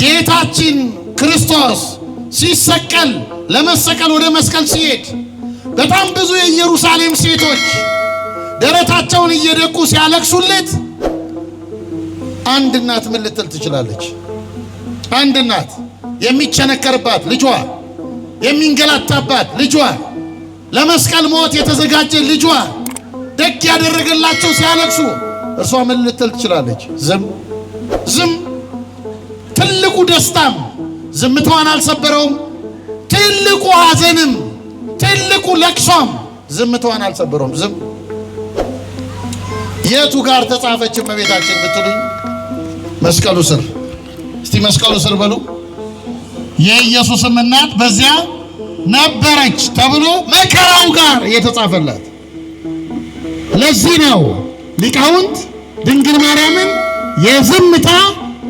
ጌታችን ክርስቶስ ሲሰቀል ለመሰቀል ወደ መስቀል ሲሄድ በጣም ብዙ የኢየሩሳሌም ሴቶች ደረታቸውን እየደቁ ሲያለቅሱለት አንድ እናት ምን ልትል ትችላለች? አንድ እናት የሚቸነከርባት ልጇ፣ የሚንገላታባት ልጇ፣ ለመስቀል ሞት የተዘጋጀ ልጇ ደግ ያደረገላቸው ሲያለቅሱ እርሷ ምን ልትል ትችላለች? ዝም። ትልቁ ደስታም ዝምታዋን አልሰበረውም። ትልቁ ሐዘንም ትልቁ ለቅሶም ዝምታዋን አልሰበረውም። ዝም። የቱ ጋር ተጻፈች እመቤታችን ብትሉኝ መስቀሉ ስር። እስቲ መስቀሉ ስር በሉ። የኢየሱስም እናት በዚያ ነበረች ተብሎ መከራው ጋር የተጻፈላት። ለዚህ ነው ሊቃውንት ድንግል ማርያምን የዝምታ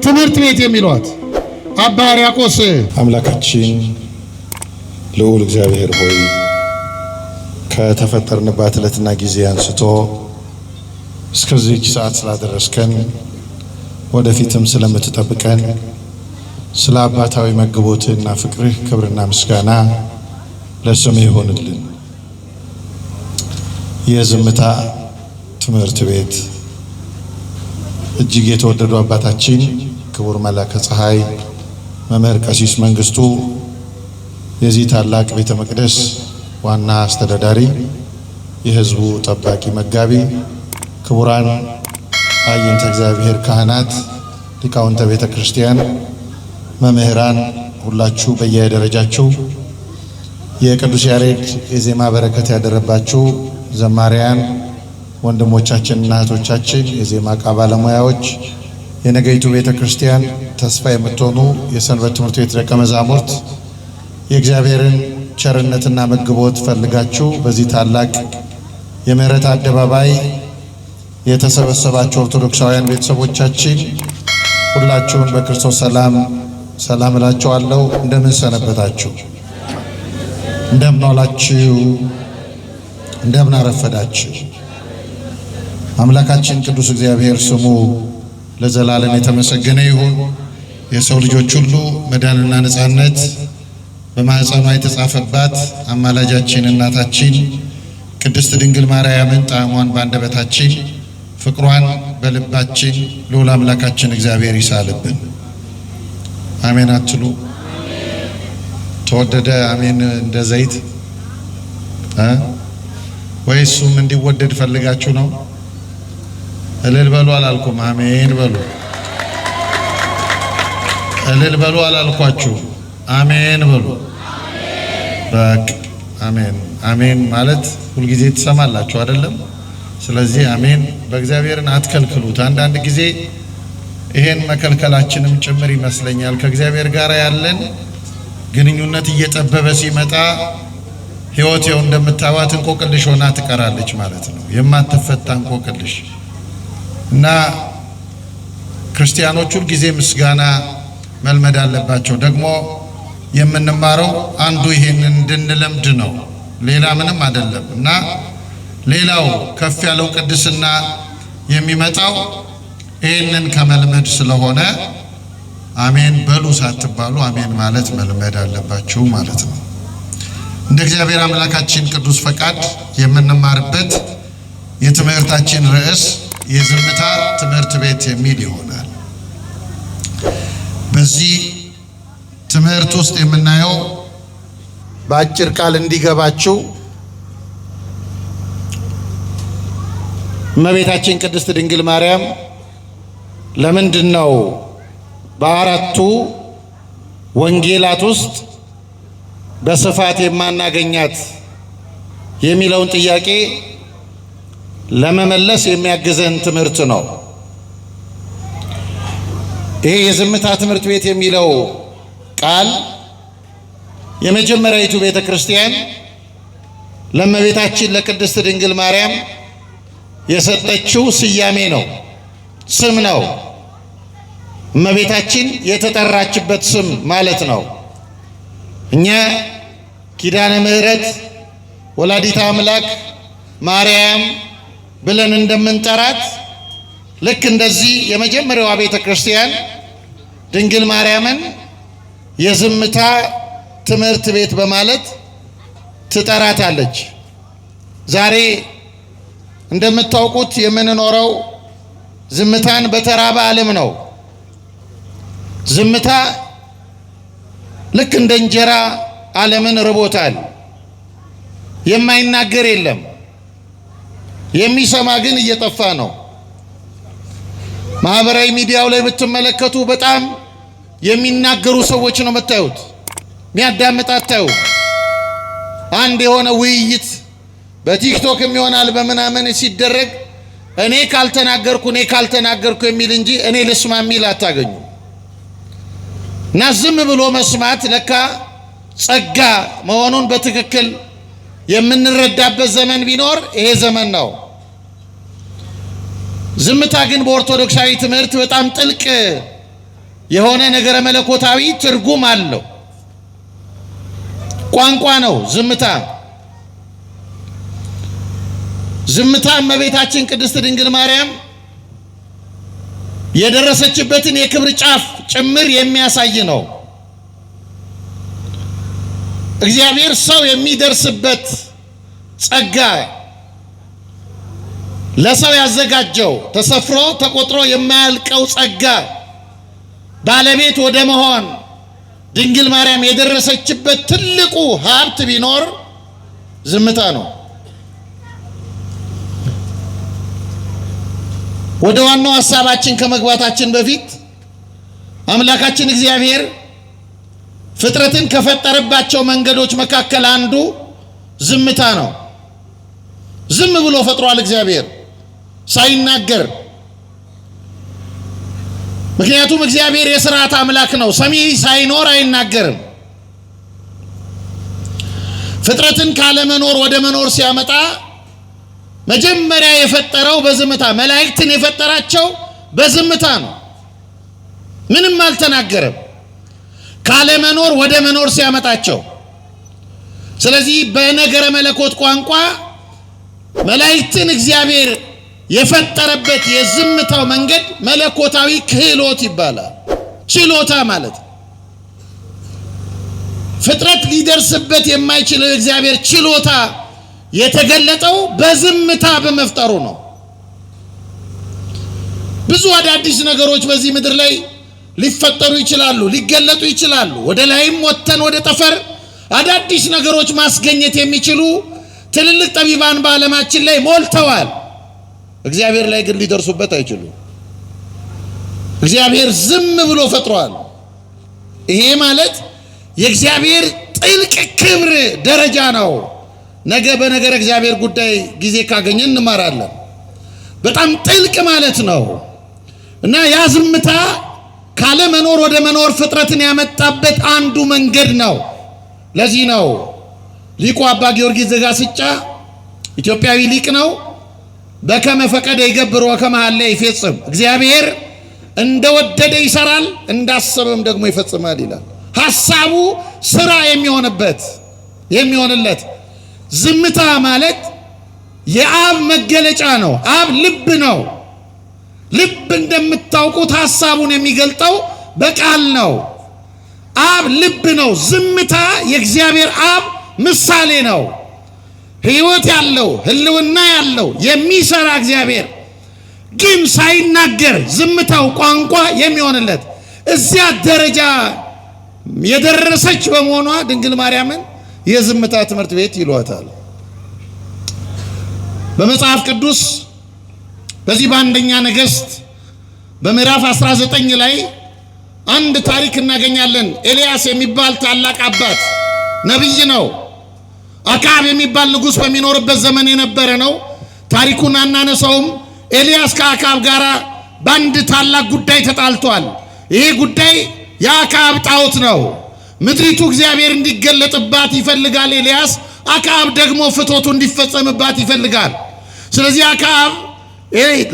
ትምህርት ቤት የሚሏት። አባ ሕርያቆስ አምላካችን ልዑል እግዚአብሔር ሆይ ከተፈጠርንባት ዕለትና ጊዜ አንስቶ እስከዚህች ሰዓት ስላደረስከን ወደፊትም ስለምትጠብቀን ስለ አባታዊ መግቦትህና ፍቅርህ ክብርና ምስጋና ለስምህ ይሆንልን። የዝምታ ትምህርት ቤት እጅግ የተወደዱ አባታችን ክቡር መላከ ፀሐይ መምህር ቀሲስ መንግስቱ የዚህ ታላቅ ቤተ መቅደስ ዋና አስተዳዳሪ፣ የህዝቡ ጠባቂ መጋቢ፣ ክቡራን አይንተ እግዚአብሔር ካህናት፣ ሊቃውንተ ቤተ ክርስቲያን፣ መምህራን ሁላችሁ በየደረጃችሁ የቅዱስ ያሬድ የዜማ በረከት ያደረባችሁ ዘማሪያን ወንድሞቻችንና እህቶቻችን፣ የዜማ ዕቃ ባለሙያዎች፣ የነገይቱ ቤተ ክርስቲያን ተስፋ የምትሆኑ የሰንበት ትምህርት ቤት ደቀ መዛሙርት የእግዚአብሔርን ቸርነትና መግቦት ፈልጋችሁ በዚህ ታላቅ የምህረት አደባባይ የተሰበሰባችሁ ኦርቶዶክሳውያን ቤተሰቦቻችን ሁላችሁን በክርስቶስ ሰላም እላችኋለሁ። እንደምን ሰነበታችሁ? እንደምን ዋላችሁ? እንደምን አረፈዳችሁ? አምላካችን ቅዱስ እግዚአብሔር ስሙ ለዘላለም የተመሰገነ ይሁን። የሰው ልጆች ሁሉ መዳንና ነጻነት በማኅፀኗ የተጻፈባት አማላጃችን እናታችን ቅድስት ድንግል ማርያምን ጣዕሟን በአንደበታችን ፍቅሯን በልባችን ልዑል አምላካችን እግዚአብሔር ይሳልብን። አሜን አትሉ? ተወደደ አሜን እንደ ዘይት ወይስ እሱም እንዲወደድ ፈልጋችሁ ነው? እልል በሉ አላልኩም? አሜን በሉ። እልል በሉ አላልኳችሁ? አሜን በሉ። በቃ አሜን አሜን ማለት ሁልጊዜ ትሰማላችሁ አይደለም? ስለዚህ አሜን በእግዚአብሔርን አትከልክሉት። አንዳንድ ጊዜ ይሄን መከልከላችንም ጭምር ይመስለኛል ከእግዚአብሔር ጋር ያለን ግንኙነት እየጠበበ ሲመጣ ሕይወት ይኸው እንደምታዋት እንቆቅልሽ ሆና ትቀራለች ማለት ነው። የማትፈታ እንቆቅልሽ እና ክርስቲያኖች ሁል ጊዜ ምስጋና መልመድ አለባቸው። ደግሞ የምንማረው አንዱ ይሄንን እንድንለምድ ነው፣ ሌላ ምንም አይደለም። እና ሌላው ከፍ ያለው ቅድስና የሚመጣው ይሄንን ከመልመድ ስለሆነ አሜን በሉ ሳትባሉ አሜን ማለት መልመድ አለባችሁ ማለት ነው። እንደ እግዚአብሔር አምላካችን ቅዱስ ፈቃድ የምንማርበት የትምህርታችን ርዕስ የዝምታ ትምህርት ቤት የሚል ይሆናል። በዚህ ትምህርት ውስጥ የምናየው በአጭር ቃል እንዲገባችሁ እመቤታችን ቅድስት ድንግል ማርያም ለምንድን ነው በአራቱ ወንጌላት ውስጥ በስፋት የማናገኛት የሚለውን ጥያቄ ለመመለስ የሚያግዘን ትምህርት ነው። ይሄ የዝምታ ትምህርት ቤት የሚለው ቃል የመጀመሪያዊቱ ቤተ ክርስቲያን ለእመቤታችን ለቅድስት ድንግል ማርያም የሰጠችው ስያሜ ነው፣ ስም ነው። እመቤታችን የተጠራችበት ስም ማለት ነው። እኛ ኪዳነ ምሕረት ወላዲተ አምላክ ማርያም ብለን እንደምንጠራት ልክ እንደዚህ የመጀመሪያዋ ቤተ ክርስቲያን ድንግል ማርያምን የዝምታ ትምህርት ቤት በማለት ትጠራታለች። ዛሬ እንደምታውቁት የምንኖረው ዝምታን በተራበ ዓለም ነው። ዝምታ ልክ እንደ እንጀራ ዓለምን ርቦታል። የማይናገር የለም፣ የሚሰማ ግን እየጠፋ ነው። ማህበራዊ ሚዲያው ላይ ብትመለከቱ በጣም የሚናገሩ ሰዎች ነው የምታዩት፣ የሚያዳምጥ አታዩ። አንድ የሆነ ውይይት በቲክቶክም ይሆናል በምናምን ሲደረግ እኔ ካልተናገርኩ የሚል እንጂ እኔ ልስማ የሚል አታገኙ። እና ዝም ብሎ መስማት ለካ ጸጋ መሆኑን በትክክል የምንረዳበት ዘመን ቢኖር ይሄ ዘመን ነው። ዝምታ ግን በኦርቶዶክሳዊ ትምህርት በጣም ጥልቅ የሆነ ነገረ መለኮታዊ ትርጉም አለው። ቋንቋ ነው ዝምታ። ዝምታ እመቤታችን ቅድስት ድንግል ማርያም የደረሰችበትን የክብር ጫፍ ጭምር የሚያሳይ ነው። እግዚአብሔር ሰው የሚደርስበት ጸጋ ለሰው ያዘጋጀው ተሰፍሮ ተቆጥሮ የማያልቀው ጸጋ ባለቤት ወደ መሆን ድንግል ማርያም የደረሰችበት ትልቁ ሀብት ቢኖር ዝምታ ነው። ወደ ዋናው ሐሳባችን ከመግባታችን በፊት አምላካችን እግዚአብሔር ፍጥረትን ከፈጠረባቸው መንገዶች መካከል አንዱ ዝምታ ነው። ዝም ብሎ ፈጥሯል እግዚአብሔር ሳይናገር። ምክንያቱም እግዚአብሔር የሥርዓት አምላክ ነው። ሰሚ ሳይኖር አይናገርም። ፍጥረትን ካለመኖር ወደ መኖር ሲያመጣ መጀመሪያ የፈጠረው በዝምታ፣ መላእክትን የፈጠራቸው በዝምታ ነው። ምንም አልተናገረም ካለመኖር ወደ መኖር ሲያመጣቸው። ስለዚህ በነገረ መለኮት ቋንቋ መላእክትን እግዚአብሔር የፈጠረበት የዝምታው መንገድ መለኮታዊ ክህሎት ይባላል። ችሎታ ማለት ፍጥረት ሊደርስበት የማይችለው የእግዚአብሔር ችሎታ የተገለጠው በዝምታ በመፍጠሩ ነው። ብዙ አዳዲስ ነገሮች በዚህ ምድር ላይ ሊፈጠሩ ይችላሉ፣ ሊገለጡ ይችላሉ። ወደ ላይም ወጥተን ወደ ጠፈር አዳዲስ ነገሮች ማስገኘት የሚችሉ ትልልቅ ጠቢባን በዓለማችን ላይ ሞልተዋል። እግዚአብሔር ላይ ግን ሊደርሱበት አይችሉም። እግዚአብሔር ዝም ብሎ ፈጥሯል። ይሄ ማለት የእግዚአብሔር ጥልቅ ክብር ደረጃ ነው። ነገ በነገረ እግዚአብሔር ጉዳይ ጊዜ ካገኘን እንማራለን። በጣም ጥልቅ ማለት ነው እና ያ ዝምታ ካለ መኖር ወደ መኖር ፍጥረትን ያመጣበት አንዱ መንገድ ነው። ለዚህ ነው ሊቁ አባ ጊዮርጊስ ዘጋስጫ ኢትዮጵያዊ ሊቅ ነው። በከመ ፈቀደ ይገብር ወከመ ሀለ ይፈጽም፣ እግዚአብሔር እንደወደደ ይሰራል እንዳሰበም ደግሞ ይፈጽማል ይላል። ሐሳቡ ስራ የሚሆንለት ዝምታ ማለት የአብ መገለጫ ነው። አብ ልብ ነው። ልብ እንደምታውቁት ሐሳቡን የሚገልጠው በቃል ነው። አብ ልብ ነው። ዝምታ የእግዚአብሔር አብ ምሳሌ ነው። ሕይወት ያለው ህልውና ያለው የሚሰራ እግዚአብሔር ግን ሳይናገር ዝምታው ቋንቋ የሚሆንለት እዚያ ደረጃ የደረሰች በመሆኗ ድንግል ማርያምን የዝምታ ትምህርት ቤት ይሏታል። በመጽሐፍ ቅዱስ በዚህ በአንደኛ ነገሥት በምዕራፍ 19 ላይ አንድ ታሪክ እናገኛለን። ኤልያስ የሚባል ታላቅ አባት ነቢይ ነው። አክዓብ የሚባል ንጉሥ በሚኖርበት ዘመን የነበረ ነው። ታሪኩን አናነሳውም። ኤልያስ ከአክዓብ ጋር በአንድ ታላቅ ጉዳይ ተጣልቷል። ይሄ ጉዳይ የአክዓብ ጣዖት ነው። ምድሪቱ እግዚአብሔር እንዲገለጥባት ይፈልጋል ኤልያስ። አክዓብ ደግሞ ፍቶቱ እንዲፈጸምባት ይፈልጋል። ስለዚህ አክዓብ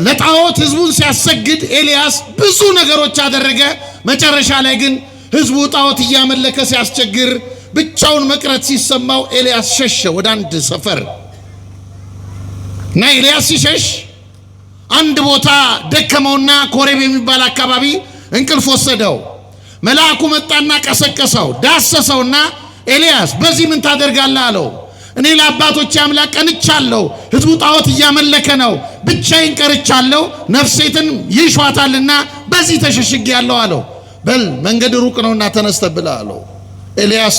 ለጣዖት ህዝቡን ሲያሰግድ ኤልያስ ብዙ ነገሮች አደረገ። መጨረሻ ላይ ግን ህዝቡ ጣዖት እያመለከ ሲያስቸግር ብቻውን መቅረት ሲሰማው ኤልያስ ሸሸ ወደ አንድ ሰፈር እና ኤልያስ ሲሸሽ አንድ ቦታ ደከመውና ኮሬብ የሚባል አካባቢ እንቅልፍ ወሰደው። መልአኩ መጣና ቀሰቀሰው፣ ዳሰሰውና ኤልያስ በዚህ ምን ታደርጋለህ አለው። እኔ ለአባቶቼ አምላክ ቀንቻለሁ፣ ሕዝቡ ጣዖት እያመለከ ነው፣ ብቻዬን ቀርቻለሁ፣ ነፍሴትን ይሿታልና በዚህ ተሸሽጌያለሁ አለው። በል መንገድ ሩቅ ነውና ተነስተህ ብላ አለው። ኤልያስ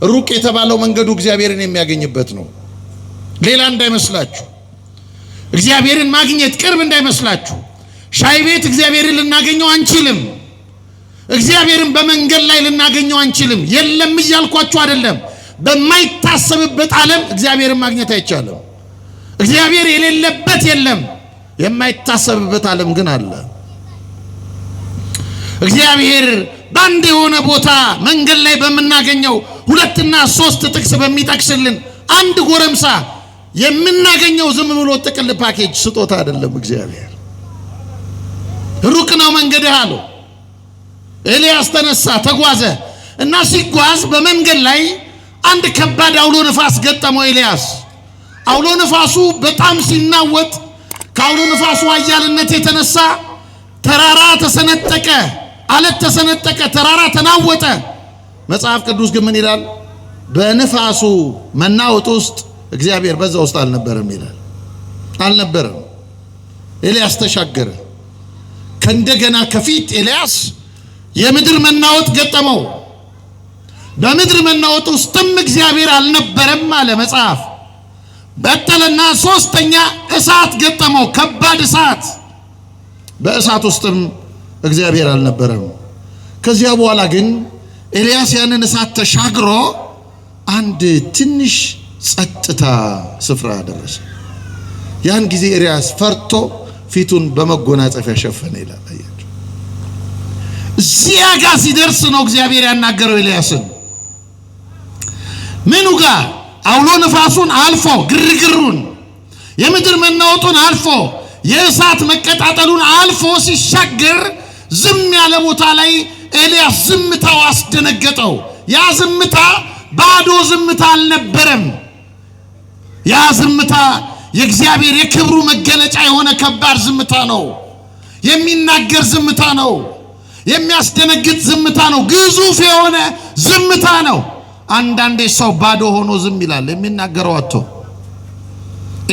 ሩቅ የተባለው መንገዱ እግዚአብሔርን የሚያገኝበት ነው። ሌላ እንዳይመስላችሁ፣ እግዚአብሔርን ማግኘት ቅርብ እንዳይመስላችሁ። ሻይ ቤት እግዚአብሔርን ልናገኘው አንችልም። እግዚአብሔርን በመንገድ ላይ ልናገኘው አንችልም። የለም እያልኳችሁ አይደለም። በማይታሰብበት ዓለም እግዚአብሔርን ማግኘት አይቻልም። እግዚአብሔር የሌለበት የለም። የማይታሰብበት ዓለም ግን አለ። እግዚአብሔር በአንድ የሆነ ቦታ መንገድ ላይ በምናገኘው 2 እና 3 ጥቅስ በሚጠቅስልን አንድ ጎረምሳ የምናገኘው ዝም ብሎ ጥቅል ፓኬጅ ስጦታ አይደለም። እግዚአብሔር ሩቅ ነው መንገድህ አለው። ኤልያስ ተነሳ፣ ተጓዘ እና ሲጓዝ በመንገድ ላይ አንድ ከባድ አውሎ ነፋስ ገጠመው ኤልያስ። አውሎ ነፋሱ በጣም ሲናወጥ ከአውሎ ነፋሱ ኃያልነት የተነሳ ተራራ ተሰነጠቀ፣ አለት ተሰነጠቀ፣ ተራራ ተናወጠ። መጽሐፍ ቅዱስ ግን ምን ይላል? በነፋሱ መናወጥ ውስጥ እግዚአብሔር በዛ ውስጥ አልነበረም ይላል። አልነበረም። ኤልያስ ተሻገረ። ከእንደገና ከፊት ኤልያስ የምድር መናወጥ ገጠመው። በምድር መናወጥ ውስጥም እግዚአብሔር አልነበረም አለ መጽሐፍ። በጠለና 3ኛ እሳት ገጠመው፣ ከባድ እሳት። በእሳት ውስጥም እግዚአብሔር አልነበረም። ከዚያ በኋላ ግን ኤልያስ ያንን እሳት ተሻግሮ አንድ ትንሽ ጸጥታ ስፍራ ደረሰ። ያን ጊዜ ኤልያስ ፈርቶ ፊቱን በመጎናጸፊያ ሸፈነ ይላል። አያችሁ፣ እዚያ ጋር ሲደርስ ነው እግዚአብሔር ያናገረው ኤልያስን። ምኑ ጋር? አውሎ ነፋሱን አልፎ ግርግሩን፣ የምድር መናወጡን አልፎ የእሳት መቀጣጠሉን አልፎ ሲሻገር ዝም ያለ ቦታ ላይ ኤልያስ ዝምታው አስደነገጠው። ያ ዝምታ ባዶ ዝምታ አልነበረም። ያ ዝምታ የእግዚአብሔር የክብሩ መገለጫ የሆነ ከባድ ዝምታ ነው። የሚናገር ዝምታ ነው። የሚያስደነግጥ ዝምታ ነው። ግዙፍ የሆነ ዝምታ ነው። አንዳንዴ ሰው ባዶ ሆኖ ዝም ይላል፣ የሚናገረው አጥቶ።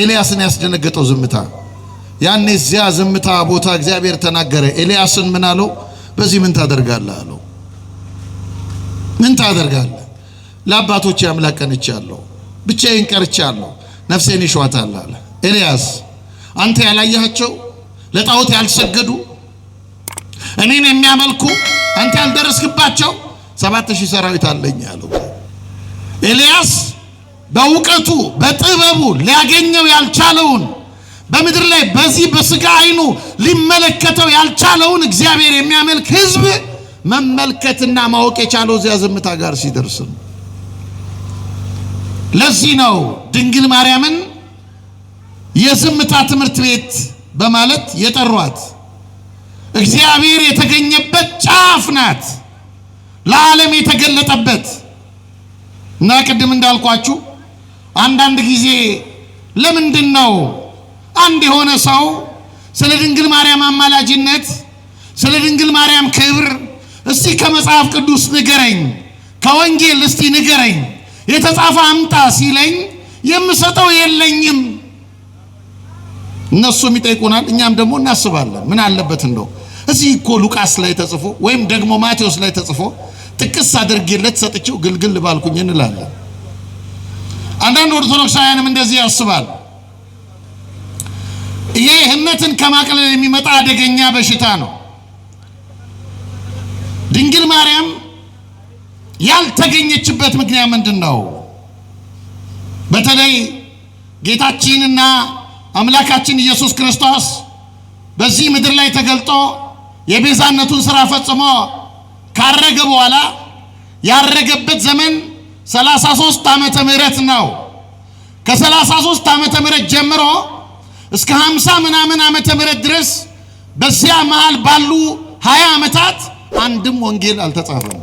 ኤልያስን ያስደነገጠው ዝምታ። ያኔ እዚያ ዝምታ ቦታ እግዚአብሔር ተናገረ። ኤልያስን ምን አለው? በዚህ ምን ታደርጋለህ አለው። ምን ታደርጋለህ? ለአባቶቼ አምላክ ቀንቻለሁ፣ ብቻዬን ቀርቻለሁ፣ ነፍሴን ይሿታል አለ። ኤልያስ አንተ ያላያቸው ለጣዖት ያልሰገዱ እኔን የሚያመልኩ አንተ ያልደረስክባቸው 7000 ሰራዊት አለኝ አለው። ኤልያስ በእውቀቱ በጥበቡ ሊያገኘው ያልቻለውን በምድር ላይ በዚህ በስጋ አይኑ ሊመለከተው ያልቻለውን እግዚአብሔር የሚያመልክ ሕዝብ መመልከትና ማወቅ የቻለው እዚያ ዝምታ ጋር ሲደርስ ነው። ለዚህ ነው ድንግል ማርያምን የዝምታ ትምህርት ቤት በማለት የጠሯት። እግዚአብሔር የተገኘበት ጫፍ ናት፣ ለዓለም የተገለጠበት። እና ቅድም እንዳልኳችሁ አንዳንድ ጊዜ ለምንድን ነው አንድ የሆነ ሰው ስለ ድንግል ማርያም አማላጅነት፣ ስለ ድንግል ማርያም ክብር እስቲ ከመጽሐፍ ቅዱስ ንገረኝ፣ ከወንጌል እስቲ ንገረኝ፣ የተጻፈ አምጣ ሲለኝ የምሰጠው የለኝም? እነሱም ይጠይቁናል፣ እኛም ደግሞ እናስባለን ምን አለበት እንደው እዚህ እኮ ሉቃስ ላይ ተጽፎ ወይም ደግሞ ማቴዎስ ላይ ተጽፎ ጥቅስ አድርጌለት ሰጥቼው ግልግል ባልኩኝ እንላለን። አንዳንድ ኦርቶዶክሳውያንም እንደዚህ ያስባል። ይሄ እምነትን ከማቅለል የሚመጣ አደገኛ በሽታ ነው። ድንግል ማርያም ያልተገኘችበት ምክንያት ምንድነው? በተለይ ጌታችንና አምላካችን ኢየሱስ ክርስቶስ በዚህ ምድር ላይ ተገልጦ የቤዛነቱን ሥራ ፈጽሞ ካረገ በኋላ ያረገበት ዘመን 33 ዓመተ ምህረት ነው። ከ33 ዓመተ ምህረት ጀምሮ እስከ 50 ምናምን ዓመተ ምህረት ድረስ በዚያ መሃል ባሉ 20 ዓመታት አንድም ወንጌል አልተጻፈም።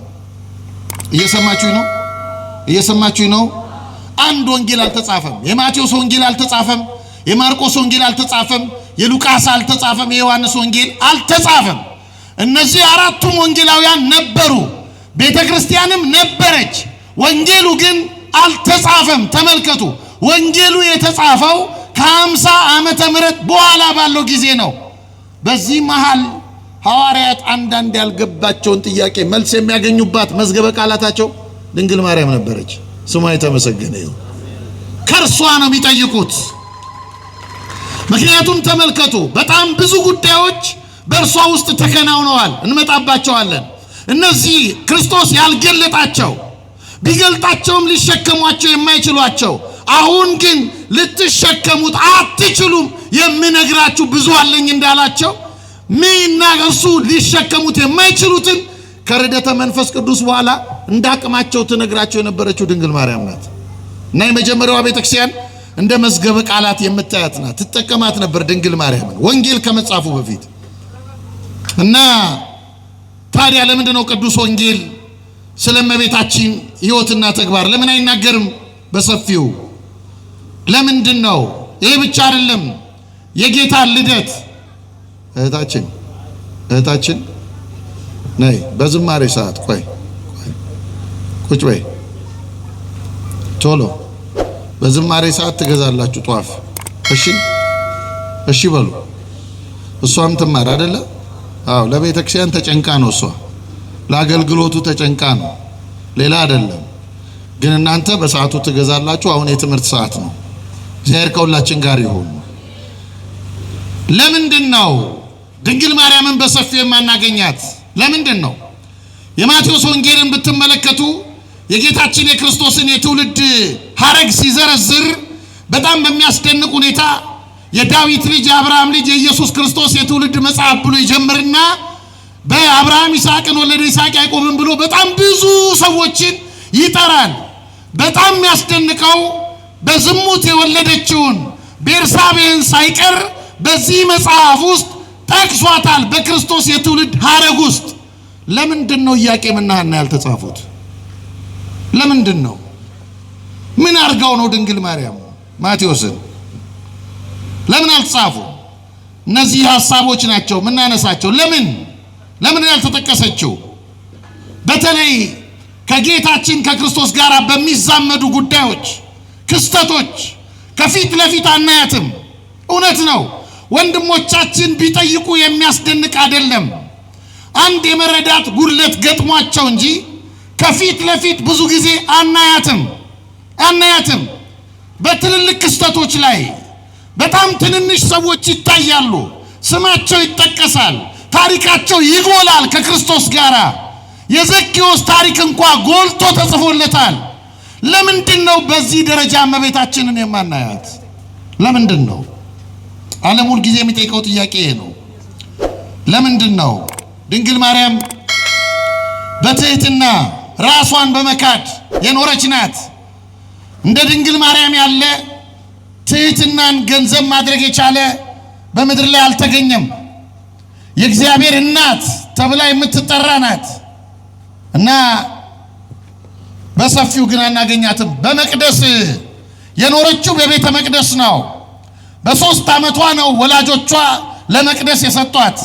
እየሰማችሁ ነው? እየሰማችሁ ነው? አንድ ወንጌል አልተጻፈም። የማቴዎስ ወንጌል አልተጻፈም። የማርቆስ ወንጌል አልተጻፈም። የሉቃስ አልተጻፈም። የዮሐንስ ወንጌል አልተጻፈም። እነዚህ አራቱም ወንጌላውያን ነበሩ፣ ቤተክርስቲያንም ነበረች። ወንጌሉ ግን አልተጻፈም። ተመልከቱ፣ ወንጌሉ የተጻፈው ከ50 ዓመተ ምህረት በኋላ ባለው ጊዜ ነው። በዚህ መሃል ሐዋርያት አንዳንድ ያልገባቸውን ጥያቄ መልስ የሚያገኙባት መዝገበ ቃላታቸው ድንግል ማርያም ነበረች። ስሟ የተመሰገነ ይሁን። ከእርሷ ነው የሚጠይቁት። ምክንያቱም ተመልከቱ፣ በጣም ብዙ ጉዳዮች በእርሷ ውስጥ ተከናውነዋል፣ እንመጣባቸዋለን። እነዚህ ክርስቶስ ያልገለጣቸው ቢገልጣቸውም ሊሸከሟቸው የማይችሏቸው አሁን ግን ልትሸከሙት አትችሉም የምነግራችሁ ብዙ አለኝ እንዳላቸው ምንና እርሱ ሊሸከሙት የማይችሉትን ከርደተ መንፈስ ቅዱስ በኋላ እንዳቅማቸው ትነግራቸው የነበረችው ድንግል ማርያም ናት። እና የመጀመሪያዋ ቤተክርስቲያን እንደ መዝገበ ቃላት የምታያት ናት። ትጠቀማት ነበር ድንግል ማርያምን ወንጌል ከመጻፉ በፊት። እና ታዲያ ለምንድን ነው ቅዱስ ወንጌል ስለ እመቤታችን ሕይወትና ተግባር ለምን አይናገርም በሰፊው? ለምንድን ነው? ይሄ ብቻ አይደለም። የጌታ ልደት እህታችን ነይ፣ በዝማሬ ሰዓት ቆይ ቁጭ በይ፣ ቶሎ በዝማሬ ሰዓት ትገዛላችሁ ጧፍ። እሺ በሉ። እሷም ትማር አይደለ? አዎ፣ ለቤተ ክርስቲያን ተጨንቃ ነው እሷ፣ ለአገልግሎቱ ተጨንቃ ነው፣ ሌላ አይደለም። ግን እናንተ በሰዓቱ ትገዛላችሁ። አሁን የትምህርት ሰዓት ነው። እግዚአብሔር ከሁላችን ጋር ይሁን። ለምንድን ነው ድንግል ማርያምን በሰፊው የማናገኛት? ለምንድን ነው? የማቴዎስ ወንጌልን ብትመለከቱ የጌታችን የክርስቶስን የትውልድ ሐረግ ሲዘረዝር በጣም በሚያስደንቅ ሁኔታ የዳዊት ልጅ የአብርሃም ልጅ የኢየሱስ ክርስቶስ የትውልድ መጽሐፍ ብሎ ይጀምርና በአብርሃም ይስሐቅን ወለደ፣ ይስሐቅ ያዕቆብን ብሎ በጣም ብዙ ሰዎችን ይጠራል። በጣም የሚያስደንቀው በዝሙት የወለደችውን ቤርሳቤህን ሳይቀር በዚህ መጽሐፍ ውስጥ ጠቅሷታል፣ በክርስቶስ የትውልድ ሐረግ ውስጥ። ለምንድን ነው ኢያቄምና ሐና ያልተጻፉት? ለምንድን ነው? ምን አርጋው ነው ድንግል ማርያም ማቴዎስን ለምን አልጻፉ? እነዚህ ሐሳቦች ናቸው ምናነሳቸው። ለምን ያልተጠቀሰችው? በተለይ ከጌታችን ከክርስቶስ ጋር በሚዛመዱ ጉዳዮች፣ ክስተቶች ከፊት ለፊት አናያትም። እውነት ነው፣ ወንድሞቻችን ቢጠይቁ የሚያስደንቅ አይደለም። አንድ የመረዳት ጉድለት ገጥሟቸው እንጂ ከፊት ለፊት ብዙ ጊዜ አናያትም። በትልልቅ ክስተቶች ላይ በጣም ትንንሽ ሰዎች ይታያሉ፣ ስማቸው ይጠቀሳል፣ ታሪካቸው ይጎላል። ከክርስቶስ ጋር የዘኬዎስ ታሪክ እንኳ ጎልቶ ተጽፎለታል። ለምንድን ነው በዚህ ደረጃ እመቤታችንን የማናያት? ለምንድን ነው? ዓለም ሁል ጊዜ የሚጠይቀው ጥያቄ ነው። ለምንድን ነው? ድንግል ማርያም በትህትና ራሷን በመካድ የኖረች ናት። እንደ ድንግል ማርያም ያለ ትህትናን ገንዘብ ማድረግ የቻለ በምድር ላይ አልተገኘም። የእግዚአብሔር እናት ተብላ የምትጠራ ናት እና በሰፊው ግን አናገኛትም። በመቅደስ የኖረችው በቤተ መቅደስ ነው። በ3 ዓመቷ ነው ወላጆቿ ለመቅደስ የሰጧት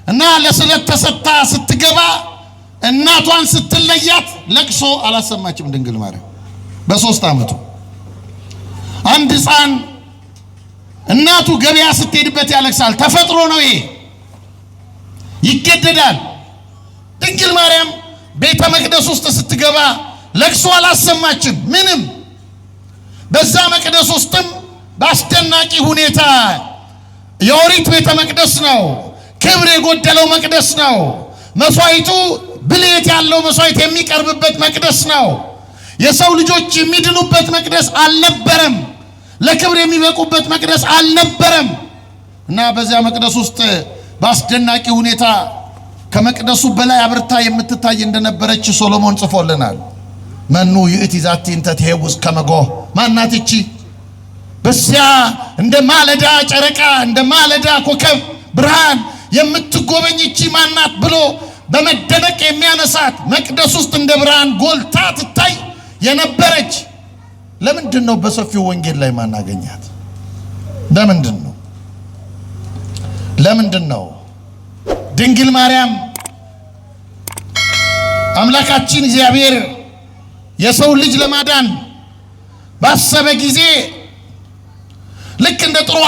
እና ለስለት ተሰጥታ ስትገባ እናቷን ስትለያት ለቅሶ አላሰማችም ድንግል ማርያም በ3 ዓመቱ። አንድ ሕፃን እናቱ ገበያ ስትሄድበት ያለቅሳል። ተፈጥሮ ነው ይሄ፣ ይገደዳል። ድንግል ማርያም ቤተ መቅደስ ውስጥ ስትገባ ለቅሶ አላሰማችም ምንም። በዛ መቅደስ ውስጥም በአስደናቂ ሁኔታ የኦሪት ቤተ መቅደስ ነው፣ ክብር የጎደለው መቅደስ ነው። መስዋዕቱ ብልት ያለው መስዋዕት የሚቀርብበት መቅደስ ነው። የሰው ልጆች የሚድኑበት መቅደስ አልነበረም። ለክብር የሚበቁበት መቅደስ አልነበረም እና በዚያ መቅደስ ውስጥ በአስደናቂ ሁኔታ ከመቅደሱ በላይ አብርታ የምትታይ እንደነበረች ሶሎሞን ጽፎልናል። መኑ ይእቲ ዛቲ እንተ ትሄውዝ ከመጎ፣ ማናት እቺ በዚያ እንደ ማለዳ ጨረቃ እንደ ማለዳ ኮከብ ብርሃን የምትጎበኝ እቺ ማናት ብሎ በመደነቅ የሚያነሳት መቅደስ ውስጥ እንደ ብርሃን ጎልታ ትታይ የነበረች። ለምንድን ነው በሰፊው ወንጌል ላይ ማናገኛት? ለምንድን ነው? ድንግል ማርያም አምላካችን እግዚአብሔር የሰው ልጅ ለማዳን ባሰበ ጊዜ ልክ እንደ ጥሩ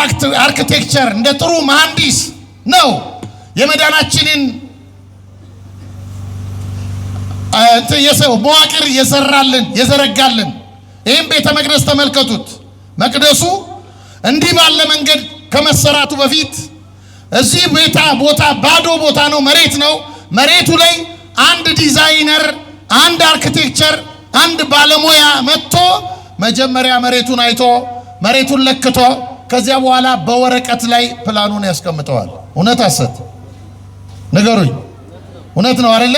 አርኪቴክቸር እንደ ጥሩ መሐንዲስ ነው የመዳናችንን የሰው መዋቅር የዘረጋልን። ይህም ቤተ መቅደስ ተመልከቱት። መቅደሱ እንዲህ ባለ መንገድ ከመሰራቱ በፊት እዚህ ቦታ ባዶ ቦታ ነው፣ መሬት ነው። መሬቱ ላይ አንድ ዲዛይነር፣ አንድ አርኪቴክቸር፣ አንድ ባለሙያ መጥቶ መጀመሪያ መሬቱን አይቶ መሬቱን ለክቶ ከዚያ በኋላ በወረቀት ላይ ፕላኑን ያስቀምጠዋል። እውነት ሐሰት ንገሩኝ። እውነት ነው አይደለ?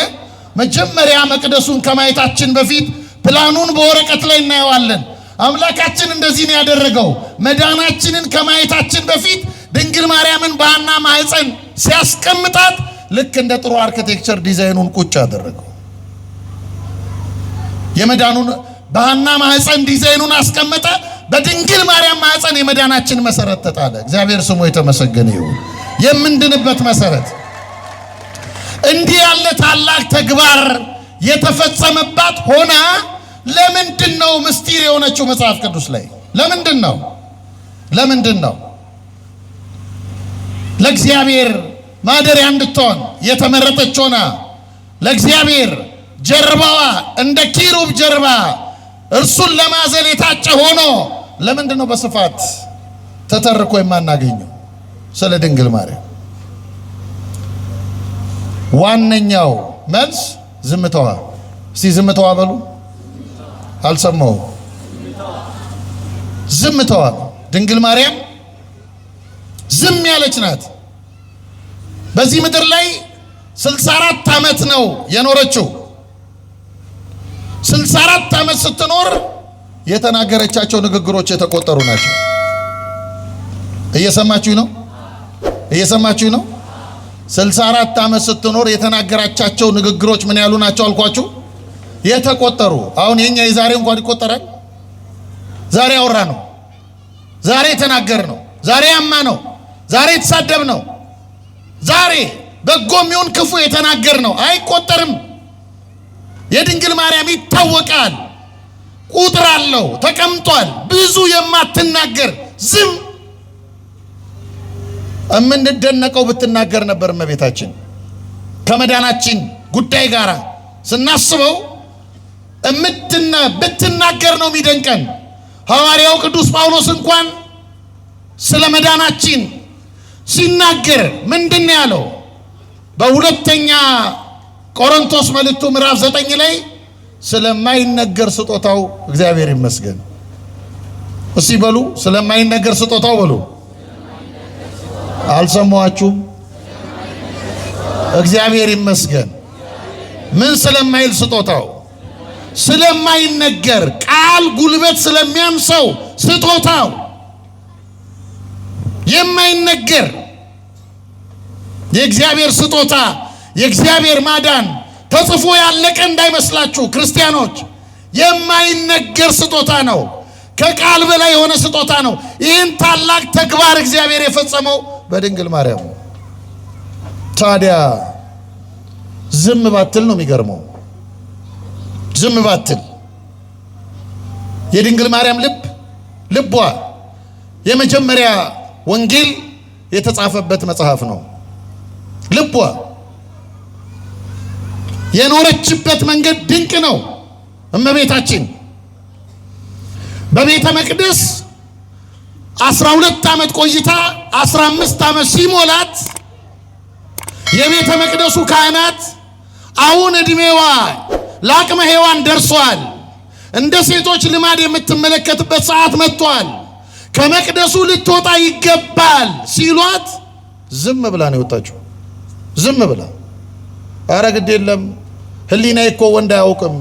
መጀመሪያ መቅደሱን ከማየታችን በፊት ፕላኑን በወረቀት ላይ እናየዋለን። አምላካችን እንደዚህ ነው ያደረገው። መዳናችንን ከማየታችን በፊት ድንግል ማርያምን በሐና ማህፀን ሲያስቀምጣት ልክ እንደ ጥሩ አርኪቴክቸር ዲዛይኑን ቁጭ አደረገው። የመዳኑን በሐና ማህፀን ዲዛይኑን አስቀመጠ። በድንግል ማርያም ማህፀን የመዳናችን መሰረት ተጣለ። እግዚአብሔር ስሙ የተመሰገነ ይሁን። የምንድንበት መሰረት እንዲህ ያለ ታላቅ ተግባር የተፈጸመባት ሆና ለምንድን ነው ምስጢር የሆነችው መጽሐፍ ቅዱስ ላይ? ለምንድን ነው ለእግዚአብሔር ማደሪያ እንድትሆን የተመረጠች ሆና ለእግዚአብሔር ጀርባዋ እንደ ኪሩብ ጀርባ እርሱን ለማዘል የታጨ ሆኖ ለምንድን ነው በስፋት ተተርኮ የማናገኘው ስለ ድንግል ማርያም? ዋነኛው መልስ ዝምታዋ። እስቲ ዝምታዋ በሉ። አልሰማው። ዝምታዋ። ድንግል ማርያም ዝም ያለች ናት። በዚህ ምድር ላይ 64 ዓመት ነው የኖረችው። 64 ዓመት ስትኖር የተናገረቻቸው ንግግሮች የተቆጠሩ ናቸው። እየሰማችሁ ነው? 64 ዓመት ስትኖር የተናገራቻቸው ንግግሮች ምን ያሉ ናቸው አልኳችሁ? የተቆጠሩ። አሁን የኛ የዛሬ እንኳን ይቆጠራል? ዛሬ አወራ ነው፣ ዛሬ ተናገር ነው፣ ዛሬ ያማ ነው፣ ዛሬ የተሳደብ ነው፣ ዛሬ በጎም ይሁን ክፉ የተናገር ነው። አይቆጠርም። የድንግል ማርያም ይታወቃል፣ ቁጥር አለው፣ ተቀምጧል። ብዙ የማትናገር ዝም እምንደነቀው ብትናገር ነበር እመቤታችን። ከመዳናችን ጉዳይ ጋር ስናስበው ብትናገር ነው የሚደንቀን። ሐዋርያው ቅዱስ ጳውሎስ እንኳን ስለ መዳናችን ሲናገር ምንድን ያለው? በሁለተኛ ቆሮንቶስ መልእክቱ ምዕራፍ 9 ላይ ስለማይነገር ስጦታው እግዚአብሔር ይመስገን። እስቲ በሉ ስለማይነገር ስጦታው በሉ። አልሰማችሁም? እግዚአብሔር ይመስገን። ምን ስለማይል ስጦታው? ስለማይነገር ቃል ጉልበት ስለሚያንሰው ስጦታው የማይነገር የእግዚአብሔር ስጦታ የእግዚአብሔር ማዳን ተጽፎ ያለቀ እንዳይመስላችሁ ክርስቲያኖች። የማይነገር ስጦታ ነው። ከቃል በላይ የሆነ ስጦታ ነው። ይህን ታላቅ ተግባር እግዚአብሔር የፈጸመው በድንግል ማርያም ነው። ታዲያ ዝም ባትል ነው የሚገርመው። ዝም ባትል የድንግል ማርያም ልቧ የመጀመሪያ ወንጌል የተጻፈበት መጽሐፍ ነው። ልቧ የኖረችበት መንገድ ድንቅ ነው። እመቤታችን በቤተ መቅደስ 12 ዓመት ቆይታ 15 ዓመት ሲሞላት የቤተ መቅደሱ ካህናት አሁን እድሜዋ ለአቅመ ሔዋን ደርሷል፣ እንደ ሴቶች ልማድ የምትመለከትበት ሰዓት መጥቷል፣ ከመቅደሱ ልትወጣ ይገባል ሲሏት ዝም ብላ ነው የወጣችው። ዝም ብላ ኧረ ግድ የለም ህሊናዬ እኮ ወንድ አያውቅም፣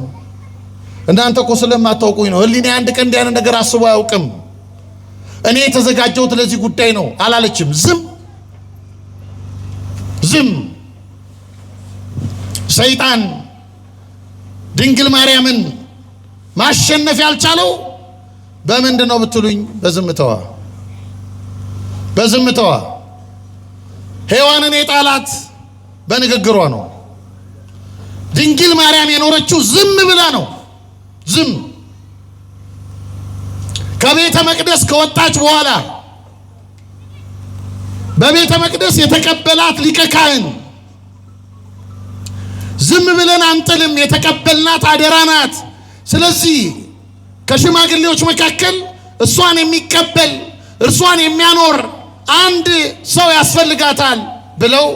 እናንተ እኮ ስለማታውቁኝ ነው፣ ህሊናዬ አንድ ቀን እንዲህ አይነት ነገር አስቦ አያውቅም፣ እኔ የተዘጋጀሁት ለዚህ ጉዳይ ነው አላለችም። ዝም ሰይጣን ድንግል ማርያምን ማሸነፍ ያልቻለው በምንድን ነው ብትሉኝ፣ በዝምታዋ ሔዋንን የጣላት በንግግሯ ነው። ድንግል ማርያም የኖረችው ዝም ብላ ነው። ዝም ከቤተ መቅደስ ከወጣች በኋላ በቤተ መቅደስ የተቀበላት ሊቀ ካህን ዝም ብለን አንጥልም፣ የተቀበልናት አደራ ናት። ስለዚህ ከሽማግሌዎች መካከል እሷን የሚቀበል እርሷን የሚያኖር አንድ ሰው ያስፈልጋታል ብለው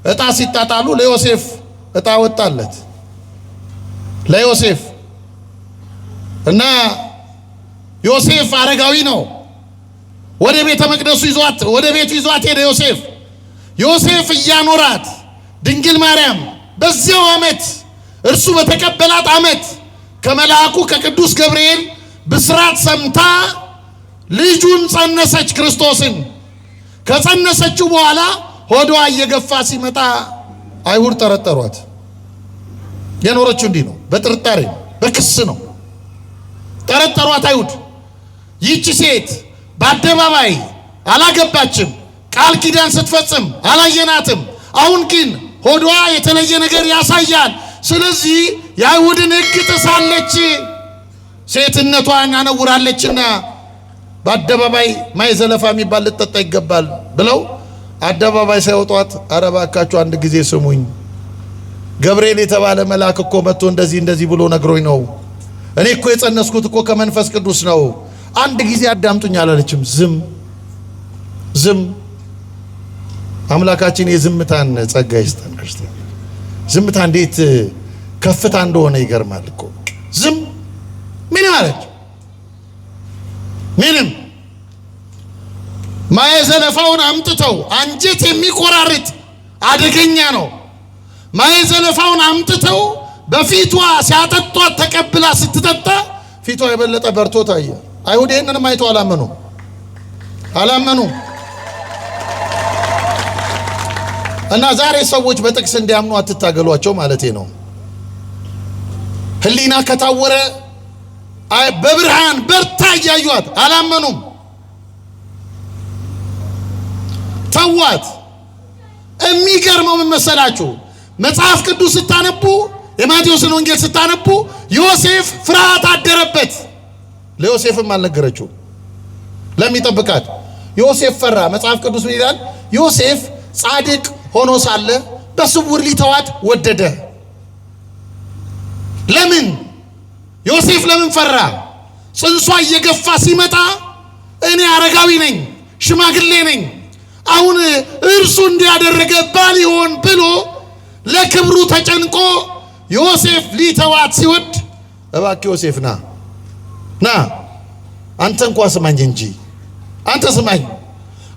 ዕጣ ሲጣጣሉ ለዮሴፍ ዕጣ ወጣለት። ለዮሴፍ እና ዮሴፍ አረጋዊ ነው። ወደ ቤተ መቅደሱ ወደ ቤቱ ይዟት ሄደ። ዮሴፍ እያኖራት ድንግል ማርያም በዚያው ዓመት እርሱ በተቀበላት ዓመት ከመልአኩ ከቅዱስ ገብርኤል ብስራት ሰምታ ልጁን ጸነሰች፣ ክርስቶስን። ከጸነሰችው በኋላ ሆዷ እየገፋ ሲመጣ አይሁድ ጠረጠሯት። የኖረችው እንዲህ ነው፣ በጥርጣሬ በክስ ነው። ጠረጠሯት አይሁድ። ይህች ሴት በአደባባይ አላገባችም፣ ቃል ኪዳን ስትፈጽም አላየናትም። አሁን ግን ሆዷ የተለየ ነገር ያሳያል። ስለዚህ የአይሁድን ሕግ ጥሳለች፣ ሴትነቷን አነውራለችና በአደባባይ ማይዘለፋ የሚባል ልጠጣ ይገባል ብለው አደባባይ ሳይወጧት፣ ኧረ እባካችሁ አንድ ጊዜ ስሙኝ፣ ገብርኤል የተባለ መልአክ እኮ መጥቶ እንደዚህ ብሎ ነግሮኝ ነው። እኔ እኮ የጸነስኩት እኮ ከመንፈስ ቅዱስ ነው። አንድ ጊዜ አዳምጡኝ አላለችም። ዝም አምላካችን የዝምታን ጸጋ ይስጠን። ክርስቲያን ዝምታ እንዴት ከፍታ እንደሆነ ይገርማል እኮ። ዝም ምን ማለት ምንም ማየዘለፋውን አምጥተው አንጀት የሚቆራርጥ አደገኛ ነው። ማየዘለፋውን አምጥተው በፊቷ ሲያጠጧት ተቀብላ ስትጠጣ ፊቷ የበለጠ በርቶ ታየ። አይሁድ ይህንንም አይተው አላመኑ። እና ዛሬ ሰዎች በጥቅስ እንዲያምኑ አትታገሏቸው ማለቴ ነው። ህሊና ከታወረ በብርሃን በርታ እያዩት አላመኑም። ተዋት። የሚገርመው ምን መሰላችሁ? መጽሐፍ ቅዱስ ስታነቡ፣ የማቴዎስን ወንጌል ስታነቡ ዮሴፍ ፍርሃት አደረበት። ለዮሴፍም አልነገረችው ለሚጠብቃት። ዮሴፍ ፈራ። መጽሐፍ ቅዱስ ምን ይላል? ዮሴፍ ጻድቅ ሆኖ ሳለ በስውር ሊተዋት ወደደ። ለምን? ዮሴፍ ለምን ፈራ? ጽንሷ እየገፋ ሲመጣ እኔ አረጋዊ ነኝ፣ ሽማግሌ ነኝ፣ አሁን እርሱ እንዲያደረገ ባል ይሆን ብሎ ለክብሩ ተጨንቆ ዮሴፍ ሊተዋት ሲወድ፣ እባክህ ዮሴፍ ና አንተ እንኳን ስማኝ እንጂ አንተ ስማኝ።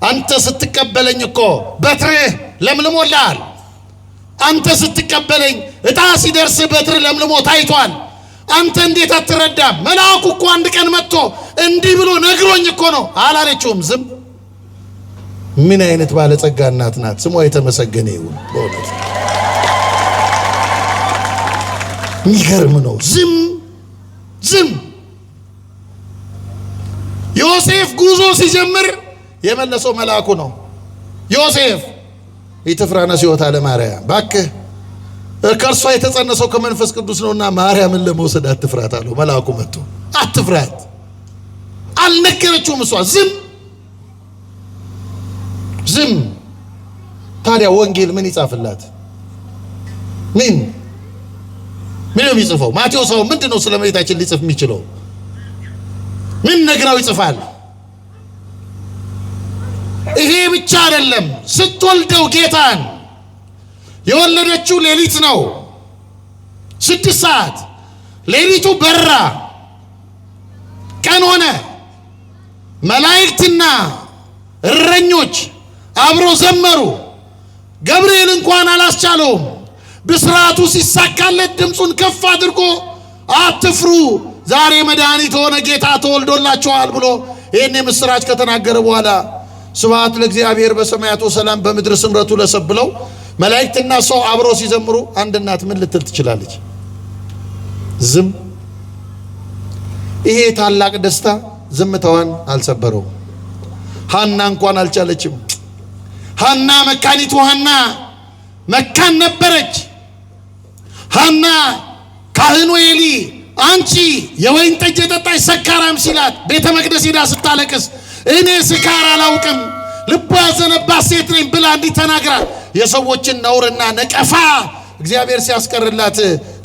አንተ ስትቀበለኝ እኮ በትርህ ለምልሞልሃል። አንተ ስትቀበለኝ ዕጣ ሲደርስ በትር ለምልሞ ታይቷል። አንተ እንዴት አትረዳም? መልአኩ እኮ አንድ ቀን መጥቶ እንዲህ ብሎ ነግሮኝ እኮ ነው አላለችውም። ዝም። ምን አይነት ባለጸጋ እናት ናት! ስሟ የተመሰገነ ይሁን። በእውነት የሚገርም ነው። ዝም። ዮሴፍ ጉዞ ሲጀምር የመለሰው መልአኩ ነው። ዮሴፍ ይትፍራነ ሲወታ ለማርያም፣ ባክህ ከእርሷ የተጸነሰው ከመንፈስ ቅዱስ ነውና ማርያምን ለመውሰድ አትፍራት አለው። መልአኩ መጥቶ አትፍራት አልነገረችውም። እሷ ዝም። ታዲያ ወንጌል ምን ይጻፍላት? ምን ነው የሚጽፈው? ማቴዎስ ምንድነው ስለ እመቤታችን ሊጽፍ የሚችለው? ምን ነግራው ይጽፋል? ይሄ ብቻ አይደለም። ስትወልደው ጌታን የወለደችው ሌሊት ነው፣ 6 ሰዓት። ሌሊቱ በራ፣ ቀን ሆነ። መላእክትና እረኞች አብሮ ዘመሩ። ገብርኤል እንኳን አላስቻለውም። ብስራቱ ሲሳካለት ድምፁን ከፍ አድርጎ አትፍሩ፣ ዛሬ መድኃኒት ሆነ ጌታ ተወልዶላችኋል ብሎ ይህን የምስራች ከተናገረ በኋላ ስብሐት ለእግዚአብሔር በሰማያት ወሰላም በምድር ስምረቱ ለሰብ ብለው መላእክትና ሰው አብሮ ሲዘምሩ አንድ እናት ምን ልትል ትችላለች? ዝም። ይሄ ታላቅ ደስታ ዝምታዋን አልሰበረው። ሐና እንኳን አልቻለችም። ሐና መካኒቱ ሐና መካን ነበረች። ሐና ካህኑ ኤሊ አንቺ የወይን ጠጅ የጠጣች ሰካራም ሲላት ቤተ መቅደስ ሄዳ ስታለቅስ እኔ ስካር አላውቅም ልቧ ያዘነባት ሴት ነኝ ብላ እንዲህ ተናግራ የሰዎችን ነውርና ነቀፋ እግዚአብሔር ሲያስቀርላት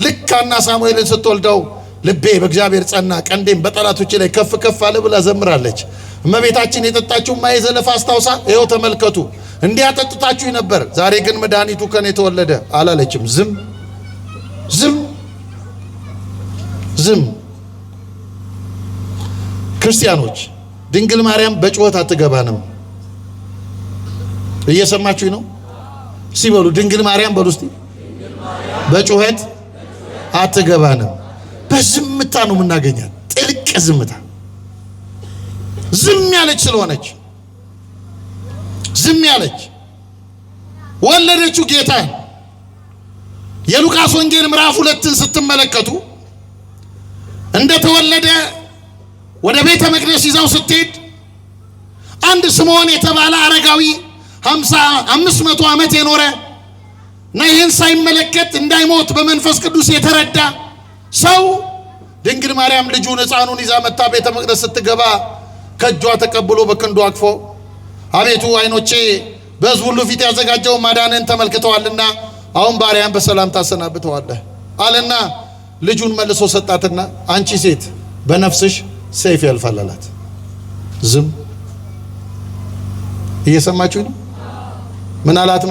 ልክ ሐና ሳሙኤልን ስትወልደው ልቤ በእግዚአብሔር ጸና ቀንዴም በጠላቶቼ ላይ ከፍ ከፍ አለ ብላ ዘምራለች። እመቤታችን የጠጣችው ማየ ዘለፋ አስታውሳ ይኸው ተመልከቱ እንዲያጠጥታችሁ ነበር፣ ዛሬ ግን መድኃኒቱ ከኔ ተወለደ አላለችም። ዝም ዝም ዝም። ክርስቲያኖች ድንግል ማርያም በጩኸት አትገባንም። እየሰማችሁኝ ነው? ሲበሉ ድንግል ማርያም በሉ እስቲ። በጩኸት አትገባንም። በዝምታ ነው የምናገኛት። ጥልቅ ዝምታ። ዝም ያለች ስለሆነች ዝም ያለች ወለደችው ጌታ። የሉቃስ ወንጌል ምዕራፍ 2ን ስትመለከቱ እንደተወለደ ወደ ቤተ መቅደስ ይዛው ስትሄድ አንድ ስምዖን የተባለ አረጋዊ 500 ዓመት የኖረ እና ይህን ሳይመለከት እንዳይሞት በመንፈስ ቅዱስ የተረዳ ሰው ድንግል ማርያም ልጁን ሕፃኑን ይዛ መጣ። ቤተ መቅደስ ስትገባ ከእጇ ተቀብሎ በክንዱ አቅፎ አቤቱ ዓይኖቼ በሕዝብ ሁሉ ፊት ያዘጋጀው ማዳንን ተመልክተዋልና አሁን ባሪያን በሰላም ታሰናብተዋለህ አለና ልጁን መልሶ ሰጣትና አንቺ ሴት በነፍስሽ ሰይፍ ያልፋል አላት። ዝም። እየሰማችሁ ነው? ምን አላት?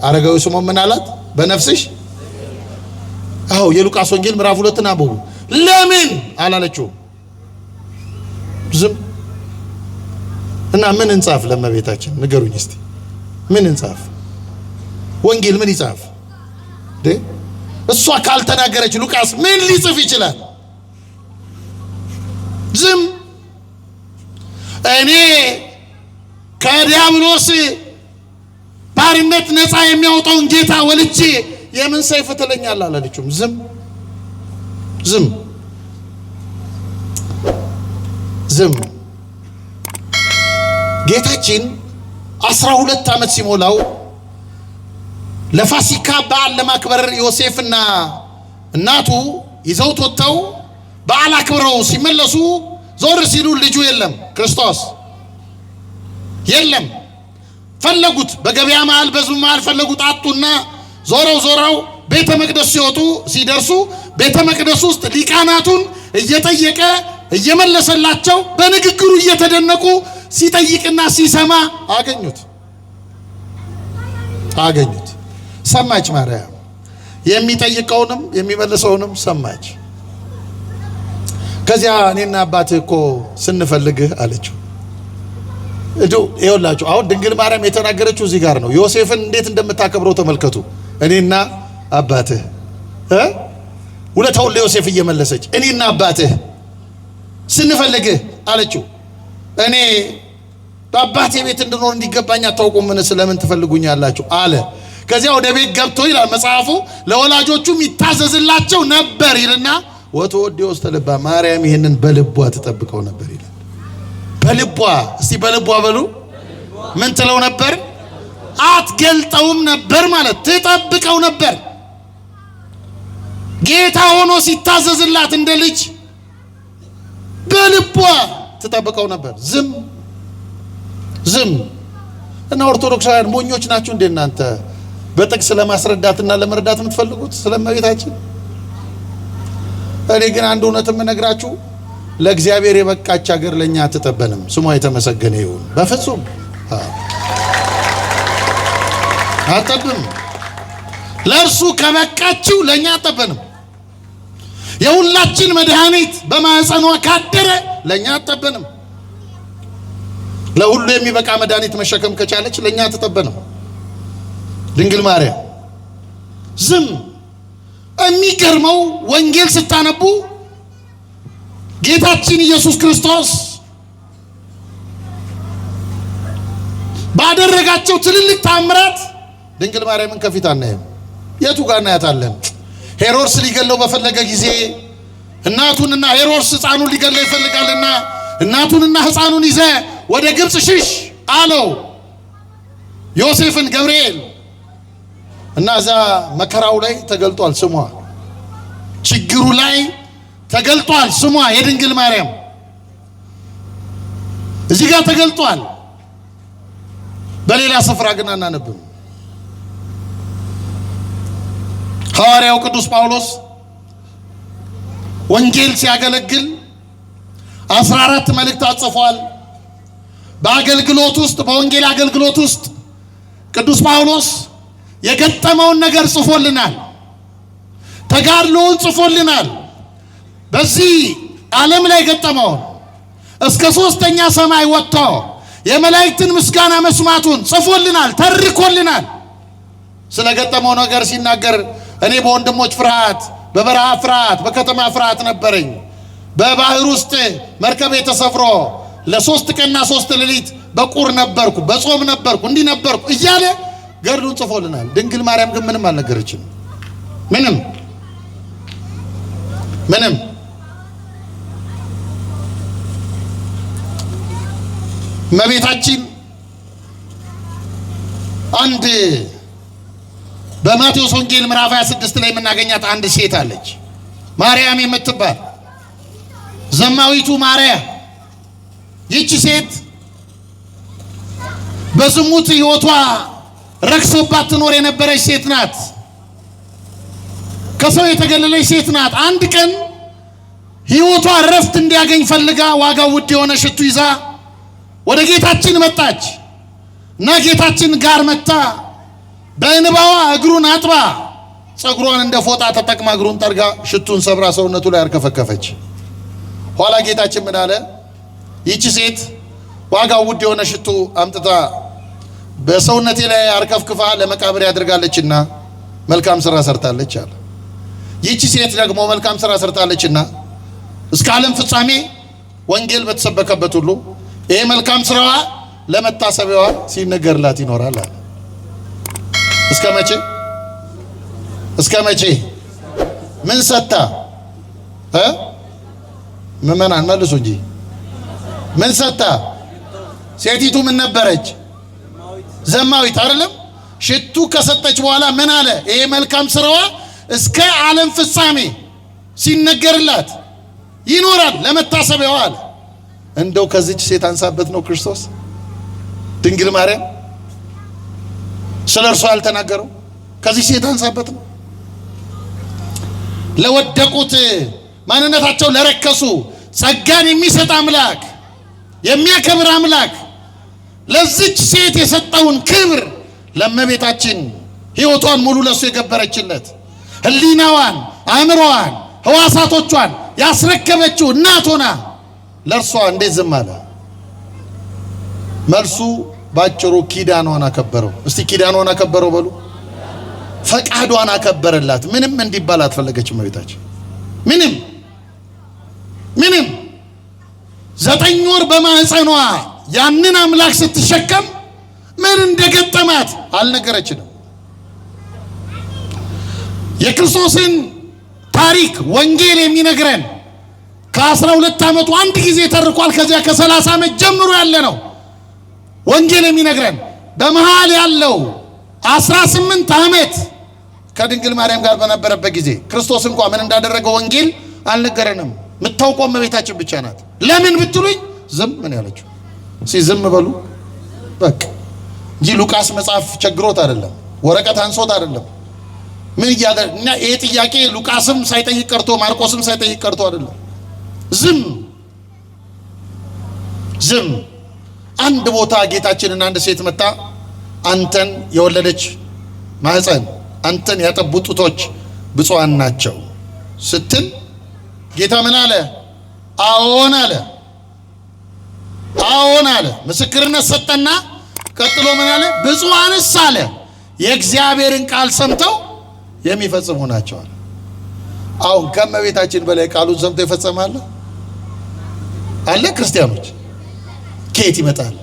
አረጋዊ ስምዖን ምን አላት? በነፍስሽ። አዎ የሉቃስ ወንጌል ምዕራፍ 2 አንብቡ። ለምን አላለችው? ዝም። እና ምን እንጻፍ ለእመቤታችን ንገሩኝ እስቲ። ምን እንጻፍ? ወንጌል ምን ይጻፍ? እሷ ካልተናገረች ሉቃስ ምን ሊጽፍ ይችላል? ዝም። እኔ ከዲያብሎስ ባርነት ነፃ የሚያወጣውን ጌታ ወልጄ የምን ሰይፍ ትለኛለህ አላለችውም። ዝም ዝም ዝም። ጌታችን 12 ዓመት ሲሞላው ለፋሲካ በዓል ለማክበር ዮሴፍና እናቱ ይዘውት ወጥተው በዓል አክብረው ሲመለሱ ዞር ሲሉ ልጁ የለም፣ ክርስቶስ የለም። ፈለጉት፣ በገበያ መሃል በሕዝብ መሃል ፈለጉት፣ አጡና ዞረው ቤተ መቅደስ ሲደርሱ ቤተ መቅደስ ውስጥ ሊቃናቱን እየጠየቀ እየመለሰላቸው በንግግሩ እየተደነቁ ሲጠይቅና ሲሰማ አገኙት። ሰማች ማርያም። የሚጠይቀውንም የሚመልሰውንም ሰማች። ከዚያ እኔና አባትህ እኮ ስንፈልግህ አለችው። ይኸውላችሁ አሁን ድንግል ማርያም የተናገረችው እዚህ ጋር ነው። ዮሴፍን እንዴት እንደምታከብረው ተመልከቱ። እኔና አባትህ ውለታውን ለዮሴፍ እየመለሰች እኔና አባትህ ስንፈልግህ አለችው። እኔ በአባቴ ቤት እንድኖር እንዲገባኝ አታውቁምን? ስለምን ትፈልጉኛላችሁ አለ። ከዚያ ወደ ቤት ገብቶ ይላል መጽሐፉ ለወላጆቹም ይታዘዝላቸው ነበር ይልና ወተወዲዮ ተልባ ማርያም ይሄንን በልቧ ተጠብቀው ነበር ይላል። በልቧ እስቲ በልቧ በሉ። ምን ትለው ነበር? አትገልጠውም ነበር ማለት ትጠብቀው ነበር። ጌታ ሆኖ ሲታዘዝላት እንደ ልጅ በልቧ ትጠብቀው ነበር። ዝም ዝም። እና ኦርቶዶክሳውያን ሞኞች ናችሁ እንደ እናንተ በጥቅስ ለማስረዳትና ለመረዳት የምትፈልጉት ስለእመቤታችን። እኔ ግን አንድ እውነት የምነግራችሁ ለእግዚአብሔር የበቃች ሀገር ለኛ አትጠበንም። ስሟ የተመሰገነ ይሁን። በፍጹም አትጠብም። ለእርሱ ከበቃችው ለኛ አትጠበንም። የሁላችን መድኃኒት በማህፀኗ ካደረ ለኛ አትጠበንም። ለሁሉ የሚበቃ መድኃኒት መሸከም ከቻለች ለኛ አትጠበንም። ድንግል ማርያም ዝም። የሚገርመው ወንጌል ስታነቡ ጌታችን ኢየሱስ ክርስቶስ ባደረጋቸው ትልልቅ ታምራት ድንግል ማርያምን ከፊት አናየም። የቱ ጋር እናያታለን? ሄሮድስ ሊገለው በፈለገ ጊዜ እናቱንና ሄሮድስ ሕፃኑን ሊገለው ይፈልጋልና እናቱንና ሕፃኑን ይዘ ወደ ግብፅ ሽሽ አለው ዮሴፍን ገብርኤል። እና እዛ መከራው ላይ ተገልጧል ስሟ፣ ችግሩ ላይ ተገልጧል ስሟ የድንግል ማርያም እዚህ ጋር ተገልጧል። በሌላ ስፍራ ግን አናነብም። ሐዋርያው ቅዱስ ጳውሎስ ወንጌል ሲያገለግል 14 መልእክታት ጽፏል። በአገልግሎት ውስጥ በወንጌል አገልግሎት ውስጥ ቅዱስ ጳውሎስ የገጠመውን ነገር ጽፎልናል። ተጋድሎውን ጽፎልናል። በዚህ ዓለም ላይ ገጠመውን እስከ 3ኛ ሰማይ ወጥቶ የመላእክትን ምስጋና መስማቱን ጽፎልናል፣ ተርኮልናል። ስለገጠመው ነገር ሲናገር እኔ በወንድሞች ፍርሃት፣ በበረሃ ፍርሃት፣ በከተማ ፍርሃት ነበረኝ። በባህር ውስጥ መርከቤ ተሰፍሮ ለ3 ቀንና 3 ሌሊት በቁር ነበርኩ፣ በጾም ነበርኩ፣ እንዲህ ነበርኩ እያለ ገድሉን ጽፎልናል። ድንግል ማርያም ግን ምንም አልነገረችም። ምንም እመቤታችን አንድ በማቴዎስ ወንጌል ምዕራፍ 26 ላይ የምናገኛት አንድ ሴት አለች፣ ማርያም የምትባል ዘማዊቱ ማርያም። ይህች ሴት በዝሙት ሕይወቷ ረክሶባት ትኖር የነበረች ሴት ናት። ከሰው የተገለለች ሴት ናት። አንድ ቀን ሕይወቷ እረፍት እንዲያገኝ ፈልጋ ዋጋው ውድ የሆነ ሽቱ ይዛ ወደ ጌታችን መጣች እና ጌታችን ጋር መጣ በእንባዋ እግሩን አጥባ ጸጉሯን እንደ ፎጣ ተጠቅማ እግሩን ጠርጋ ሽቱን ሰብራ ሰውነቱ ላይ አርከፈከፈች። ኋላ ጌታችን ምን አለ? ይህች ሴት ዋጋው ውድ የሆነ ሽቱ አምጥታ በሰውነቴ ላይ አርከፍክፋ ለመቃብር ያደርጋለችና መልካም ስራ ሰርታለች አለ። ይህች ሴት ደግሞ መልካም ስራ ሰርታለችና እስከ ዓለም ፍጻሜ ወንጌል በተሰበከበት ሁሉ ይሄ መልካም ስራዋ ለመታሰቢያዋ ሲነገርላት ይኖራል አለ። እስከ መቼ? ምን ሰታ? ምእመናን መልሱ እንጂ ምን ሰታ? ሴቲቱ ምን ነበረች? ዘማዊት አይደለም? ሽቱ ከሰጠች በኋላ ምን አለ? ይሄ መልካም ስራዋ እስከ ዓለም ፍጻሜ ሲነገርላት ይኖራል ለመታሰቢያዋ አለ። እንደው ከዚች ሴት አንሳበት ነው ክርስቶስ ድንግል ማርያም ስለ እርሷ ያልተናገረው? ከዚህ ሴት አንሳበት ነው? ለወደቁት ማንነታቸው ለረከሱ ጸጋን የሚሰጥ አምላክ የሚያከብር አምላክ ለዚች ሴት የሰጠውን ክብር ለእመቤታችን ሕይወቷን ሙሉ ለሱ የገበረችለት ሕሊናዋን፣ አእምሮዋን፣ ሕዋሳቶቿን ያስረከበችው እናት ሆና ለእርሷ እንዴት ዝም አለ? መልሱ ባጭሩ ኪዳኗን አከበረው። እስቲ ኪዳኗን አከበረው በሉ። ፈቃዷን አከበረላት። ምንም እንዲባል አትፈለገችም እመቤታችን። ምንም 9 ወር በማህፀኗ ያንን አምላክ ስትሸከም ምን እንደገጠማት አልነገረችንም። የክርስቶስን ታሪክ ወንጌል የሚነግረን ከ12 ዓመቱ አንድ ጊዜ ተርኳል። ከዚያ ከ30 ዓመት ጀምሮ ያለ ነው ወንጌል የሚነግረን። በመሃል ያለው 18 ዓመት ከድንግል ማርያም ጋር በነበረበት ጊዜ ክርስቶስ እንኳን ምን እንዳደረገ ወንጌል አልነገረንም። የምታውቀው እመቤታችን ብቻ ናት። ለምን ብትሉኝ ዝም ምን ያለችው? ዝም በሉ በቃ እንጂ ሉቃስ መጽሐፍ ቸግሮት አይደለም፣ ወረቀት አንሶት አይደለም። ምን እያደረግና ይሄ ጥያቄ ሉቃስም ሳይጠይቅ ቀርቶ ማርቆስም ሳይጠይቅ ቀርቶ አይደለም። ዝም አንድ ቦታ ጌታችንን አንድ ሴት መጣ አንተን የወለደች ማህፀን አንተን ያጠቡ ጡቶች ብፁዓን ናቸው ስትል ጌታ ምን አለ? አዎን አለ። ምስክርነት ሰጠና ቀጥሎ ምን አለ? ብፁዓንስ አለ የእግዚአብሔርን ቃል ሰምተው የሚፈጽሙ ናቸው አለ። አሁን ከእመቤታችን በላይ ቃሉን ሰምተው ይፈጽማል አለ? ክርስቲያኖች ከየት ይመጣል?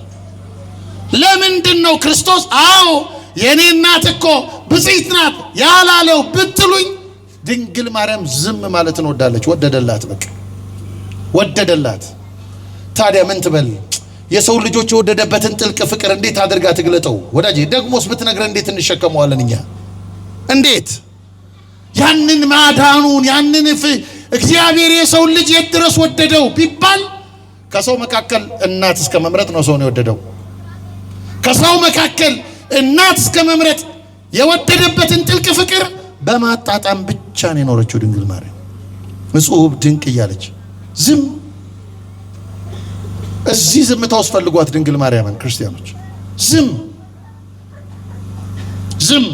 ለምንድን ነው ክርስቶስ አዎ የኔ እናት እኮ ብፅዕት ናት ያላለው ብትሉኝ፣ ድንግል ማርያም ዝም ማለትን ወደደላት። በቃ ወደደላት። ታዲያ ምን ትበል? የሰው ልጆች የወደደበትን ጥልቅ ፍቅር እንዴት አድርጋ ትግለጠው? ወዳጄ ደግሞስ ብትነግረን እንዴት እንሸከመዋለን? እኛ እንዴት ያንን ማዳኑን ያንን እግዚአብሔር የሰው ልጅ የት ድረስ ወደደው ቢባል ከሰው መካከል እናት እስከ መምረጥ ነው ሰው ነው የወደደው። ከሰው መካከል እናት እስከ መምረጥ የወደደበትን ጥልቅ ፍቅር በማጣጣም ብቻ ነው የኖረችው ድንግል ማርያም እጹብ ድንቅ እያለች ዝም። እዚህ ዝምታ ውስጥ ፈልጓት ድንግል ማርያምን ክርስቲያኖች ዝም ዝም።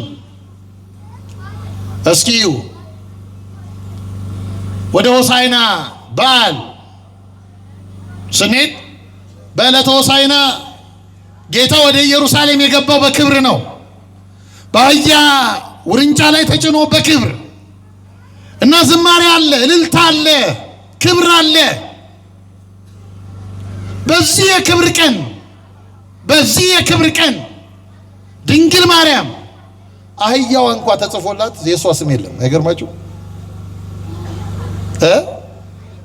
እስኪዩ ወደ ሆሳዕና በዓል ስንሄድ በዕለተ ሆሳዕና ጌታ ወደ ኢየሩሳሌም የገባው በክብር ነው። በአህያ ውርንጫ ላይ ተጭኖ በክብር እና ዝማሬ አለ፣ እልልታ አለ፣ ክብር አለ። በዚህ የክብር ቀን ድንግል ማርያም አህያዋ እንኳ ተጽፎላት የሷ ስም የለም። አይገርማችሁ?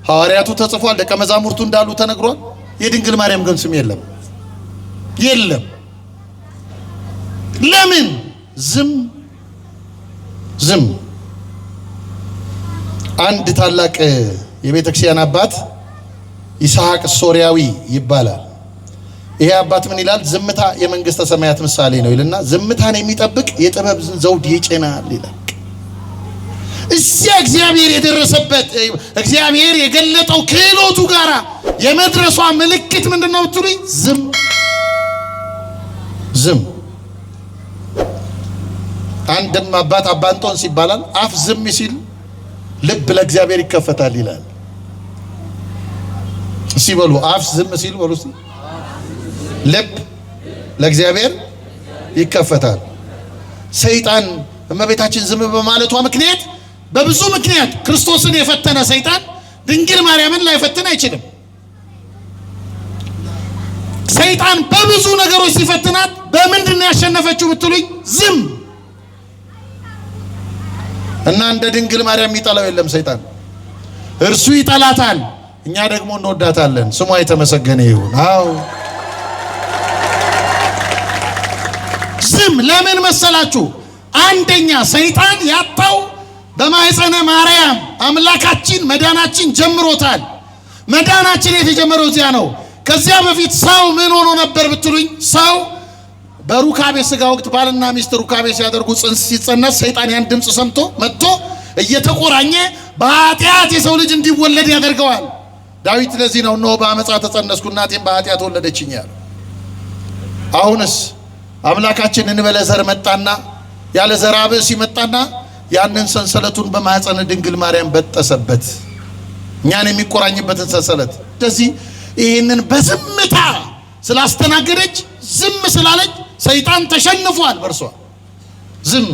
ሐዋርያቱ ተጽፏል፣ ደቀ መዛሙርቱ እንዳሉ ተነግሯል። የድንግል ማርያም ግን ስም የለም። ለምን? ዝም። አንድ ታላቅ የቤተ ክርስቲያን አባት ይስሐቅ ሶርያዊ ይባላል። ይሄ አባት ምን ይላል? ዝምታ የመንግስተ ሰማያት ምሳሌ ነው ይልና ዝምታን የሚጠብቅ የጥበብ ዘውድ ይጭናል ይላል። እዚያ እግዚአብሔር የደረሰበት እግዚአብሔር የገለጠው ክህሎቱ ጋራ የመድረሷ ምልክት ምንድነው ብትሉኝ? ዝም። አንድም አባት አባ እንጦንስ ይባላል። አፍ ዝም ሲል ልብ ለእግዚአብሔር ይከፈታል ይላል። ሲበሉ አፍ ዝም ሲል በሉ እስቲ ልብ ለእግዚአብሔር ይከፈታል። ሰይጣን እመቤታችን ዝም በማለቷ ምክንያት በብዙ ምክንያት ክርስቶስን የፈተነ ሰይጣን ድንግል ማርያምን ላይፈትን አይችልም። ሰይጣን በብዙ ነገሮች ሲፈትናት በምንድን ነው ያሸነፈችው ብትሉኝ? ዝም። እና እንደ ድንግል ማርያም የሚጠላው የለም ሰይጣን። እርሱ ይጠላታል፣ እኛ ደግሞ እንወዳታለን። ስሟ የተመሰገነ ይሁን። አዎ ዝም። ለምን መሰላችሁ? አንደኛ ሰይጣን ያጣው በማኅፀነ ማርያም አምላካችን መዳናችን ጀምሮታል። መዳናችን የተጀመረው እዚያ ነው። ከዚያ በፊት ሰው ምን ሆኖ ነበር ብትሉኝ? ሰው በሩካቤ ሥጋ ወቅት ባልና ሚስት ሩካቤ ሲያደርጉ ጽንስ ሲጸነስ ሰይጣን ያን ድምፅ ሰምቶ መጥቶ እየተቆራኘ በኃጢአት የሰው ልጅ እንዲወለድ ያደርገዋል። ዳዊት ለዚህ ነው እነሆ በአመፃ ተጸነስኩ እናቴም በኃጢአት ወለደችኝ ያለው። አሁንስ አምላካችን እንበለ ዘር መጣና ያለ ዘር ብእሲ ሲመጣና ያንን ሰንሰለቱን በማኅፀነ ድንግል ማርያም በጠሰበት፣ እኛን የሚቆራኝበትን ሰንሰለት። ስለዚህ ይህንን በዝምታ ስላስተናገደች ዝም ስላለች ሰይጣን ተሸንፏል በእርሷ ዝም።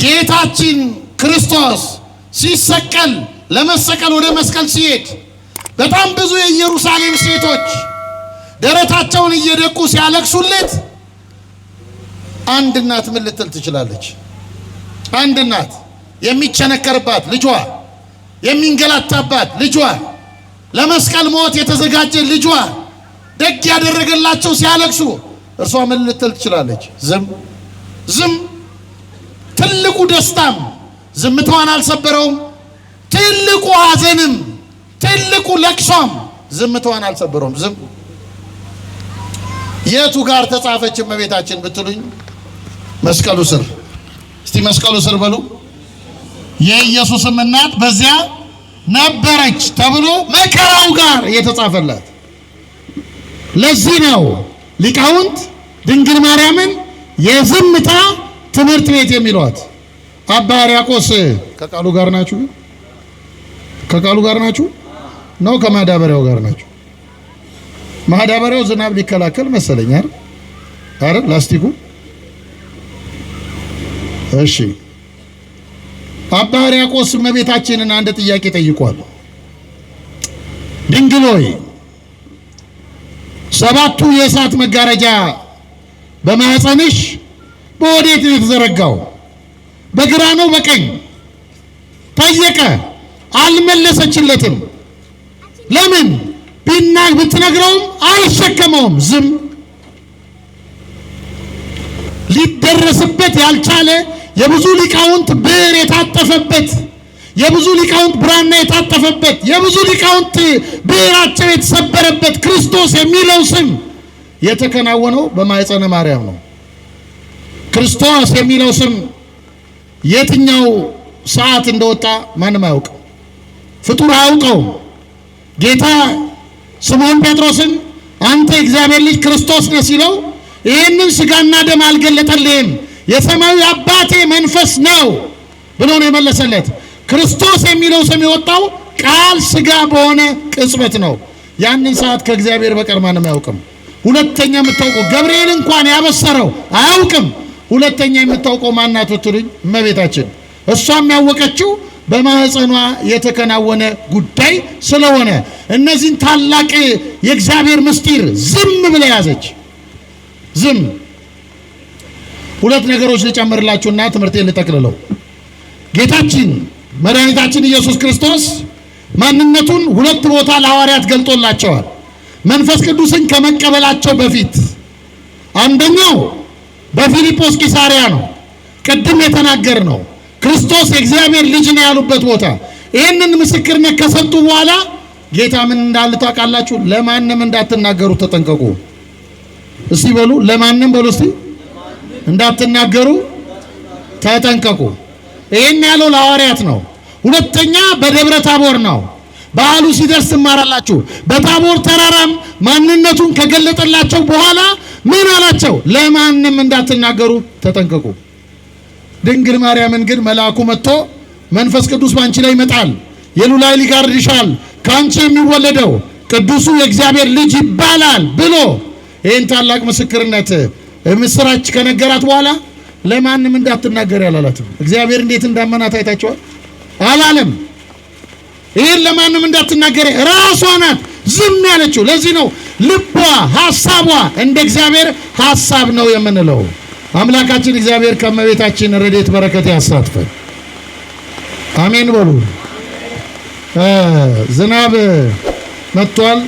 ጌታችን ክርስቶስ ሲሰቀል ለመሰቀል ወደ መስቀል ሲሄድ በጣም ብዙ የኢየሩሳሌም ሴቶች ደረታቸውን እየደቁ ሲያለቅሱለት አንድ እናት ምን ልትል ትችላለች? አንድ እናት የሚቸነከርባት ልጇ፣ የሚንገላታባት ልጇ፣ ለመስቀል ሞት የተዘጋጀ ልጇ ደግ ያደረገላቸው ሲያለቅሱ እርሷ ምን ልትል ትችላለች? ዝም። ትልቁ ደስታም ዝምታዋን አልሰበረውም። ትልቁ ሐዘንም ትልቁ ለቅሶም ዝምታዋን አልሰበረውም። ዝም። የቱ ጋር ተጻፈች እመቤታችን ብትሉኝ? መስቀሉ ስር። እስቲ መስቀሉ ስር በሉ። የኢየሱስም እናት በዚያ ነበረች ተብሎ መከራው ጋር የተጻፈላት። ለዚህ ነው ሊቃውንት ድንግል ማርያምን የዝምታ ትምህርት ቤት የሚሏት። አባ ሕርያቆስ ከቃሉ ጋር ናችሁ? ከቃሉ ጋር ናችሁ ነው? ከማዳበሪያው ጋር ናችሁ? ማዳበሪያው ዝናብ ሊከላከል መሰለኝ አይደል? ላስቲኩ። እሺ። አባ ሕርያቆስ እመቤታችንን አንድ ጥያቄ ጠይቋል። ድንግል ሆይ ሰባቱ የእሳት መጋረጃ በማኅፀንሽ በወዴት ነው የተዘረጋው? በግራ ነው በቀኝ? ጠየቀ። አልመለሰችለትም። ለምን? ብትነግረውም አልሸከመውም። ዝም። ሊደረስበት ያልቻለ የብዙ ሊቃውንት ብዕር የታጠፈበት የብዙ ሊቃውንት ብራና የታጠፈበት የብዙ ሊቃውንት ብዕራቸው የተሰበረበት ክርስቶስ የሚለው ስም የተከናወነው በማኅፀነ ማርያም ነው። ክርስቶስ የሚለው ስም የትኛው ሰዓት እንደወጣ ማንም አያውቅም። ፍጡር አያውቀው። ጌታ ስምዖን ጴጥሮስን አንተ እግዚአብሔር ልጅ ክርስቶስ ነህ ሲለው ይህንን ሥጋና ደም አልገለጠልህም የሰማዩ አባቴ መንፈስ ነው ብሎ ነው የመለሰለት። ክርስቶስ የሚለው ስም የወጣው ቃል ሥጋ በሆነ ቅጽበት ነው። ያንን ሰዓት ከእግዚአብሔር በቀር ማንም አያውቅም። ሁለተኛ የምታውቀው ገብርኤል እንኳን ያበሰረው አያውቅም። ሁለተኛ የምታውቀው ማናት ብትሉኝ እመቤታችን። እሷም ያወቀችው በማኅፀኗ የተከናወነ ጉዳይ ስለሆነ እነዚህን ታላቅ የእግዚአብሔር ምስጢር ዝም ብላ ያዘች። ዝም። ሁለት ነገሮች ልጨምርላችሁና ትምህርቴን ልጠቅልለው። ጌታችን መድኃኒታችን ኢየሱስ ክርስቶስ ማንነቱን ሁለት ቦታ ለሐዋርያት ገልጦላቸዋል። መንፈስ ቅዱስን ከመቀበላቸው በፊት አንደኛው በፊልጶስ ቂሳርያ ነው። ቅድም የተናገር ነው ክርስቶስ የእግዚአብሔር ልጅ ነው ያሉበት ቦታ። ይህንን ምስክርነት ከሰጡ በኋላ ጌታ ምን እንዳለ ታውቃላችሁ? ለማንም እንዳትናገሩ ተጠንቀቁ። እስቲ በሉ ለማንም በሉ እስቲ እንዳትናገሩ ተጠንቀቁ። ይህን ያለው ለሐዋርያት ነው። ሁለተኛ በደብረ ታቦር ነው። በዓሉ ሲደርስ ትማራላችሁ። በታቦር ተራራም ማንነቱን ከገለጠላቸው በኋላ ምን አላቸው? ለማንም እንዳትናገሩ ተጠንቀቁ። ድንግል ማርያምን ግን መልአኩ መጥቶ መንፈስ ቅዱስ ባንቺ ላይ ይመጣል፣ የልዑል ኃይል ይጋርድሻል፣ ካንቺ የሚወለደው ቅዱሱ የእግዚአብሔር ልጅ ይባላል ብሎ ይህን ታላቅ ምስክርነት ምስራች ከነገራት በኋላ ለማንም እንዳትናገር ያላላትም። እግዚአብሔር እንዴት እንዳመናት አይታችኋል? አላለም። ይህን ለማንም እንዳትናገር ራሷ ናት ዝም ያለችው። ለዚህ ነው ልቧ ሐሳቧ እንደ እግዚአብሔር ሐሳብ ነው የምንለው። አምላካችን እግዚአብሔር ከመቤታችን ረድኤት በረከት ያሳትፈን። አሜን በሉ። ዝናብ መጥቷል።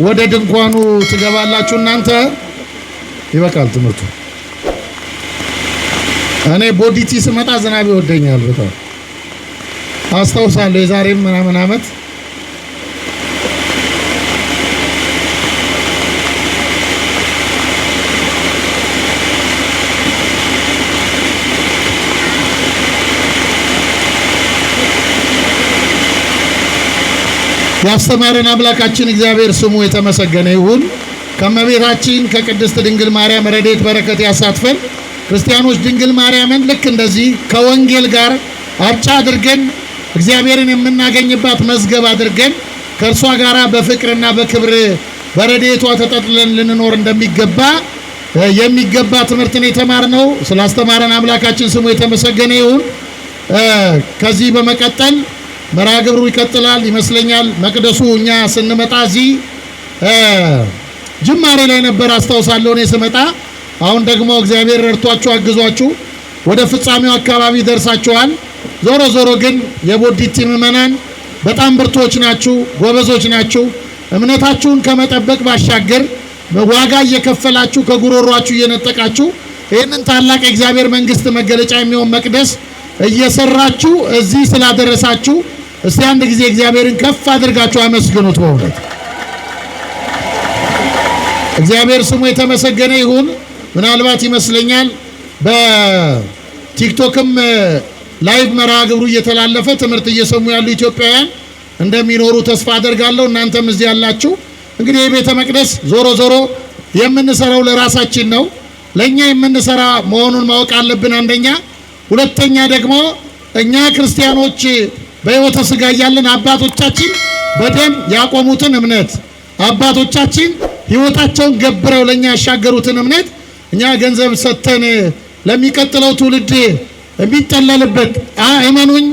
ወደ ድንኳኑ ትገባላችሁ እናንተ። ይበቃል ትምህርቱ። እኔ ቦዲቲ ስመጣ ዝናብ ይወደኛል በጣም አስታውሳለሁ። የዛሬ ምናምን ዓመት ያስተማረን አምላካችን እግዚአብሔር ስሙ የተመሰገነ ይሁን። ከመቤታችን ከቅድስት ድንግል ማርያም ረድኤት በረከት ያሳትፈን። ክርስቲያኖች ድንግል ማርያምን ልክ እንደዚህ ከወንጌል ጋር አቻ አድርገን እግዚአብሔርን የምናገኝባት መዝገብ አድርገን ከእርሷ ጋር በፍቅርና በክብር በረድኤቷ ተጠቅልለን ልንኖር እንደሚገባ የሚገባ ትምህርትን የተማርነው ስላስተማረን አምላካችን ስሙ የተመሰገነ ይሁን። ከዚህ በመቀጠል መርሃ ግብሩ ይቀጥላል ይመስለኛል። መቅደሱ እኛ ስንመጣ እዚህ ጅማሬ ላይ ነበር አስታውሳለሁ እኔ ስመጣ። አሁን ደግሞ እግዚአብሔር ረድቷችሁ አግዟችሁ ወደ ፍጻሜው አካባቢ ደርሳችኋል። ዞሮ ዞሮ ግን የቦዲቲ ምዕመናን በጣም ብርቶች ናችሁ፣ ጎበዞች ናችሁ። እምነታችሁን ከመጠበቅ ባሻገር ዋጋ እየከፈላችሁ ከጉሮሯችሁ እየነጠቃችሁ ይህንን ታላቅ የእግዚአብሔር መንግስት መገለጫ የሚሆን መቅደስ እየሰራችሁ እዚህ ስላደረሳችሁ እስቲ አንድ ጊዜ እግዚአብሔርን ከፍ አድርጋችሁ አመስግኑት። በእውነት እግዚአብሔር ስሙ የተመሰገነ ይሁን። ምናልባት ይመስለኛል በቲክቶክም ላይቭ መርሃ ግብሩ እየተላለፈ ትምህርት እየሰሙ ያሉ ኢትዮጵያውያን እንደሚኖሩ ተስፋ አደርጋለሁ። እናንተም እዚህ ያላችሁ እንግዲህ የቤተ መቅደስ ዞሮ ዞሮ የምንሰራው ለራሳችን ነው። ለኛ የምንሰራ መሆኑን ማወቅ አለብን አንደኛ። ሁለተኛ ደግሞ እኛ ክርስቲያኖች በሕይወተ ሥጋ ያለን አባቶቻችን በደም ያቆሙትን እምነት አባቶቻችን ሕይወታቸውን ገብረው ለኛ ያሻገሩትን እምነት እኛ ገንዘብ ሰጥተን ለሚቀጥለው ትውልድ የሚጠለልበት እመኑኝ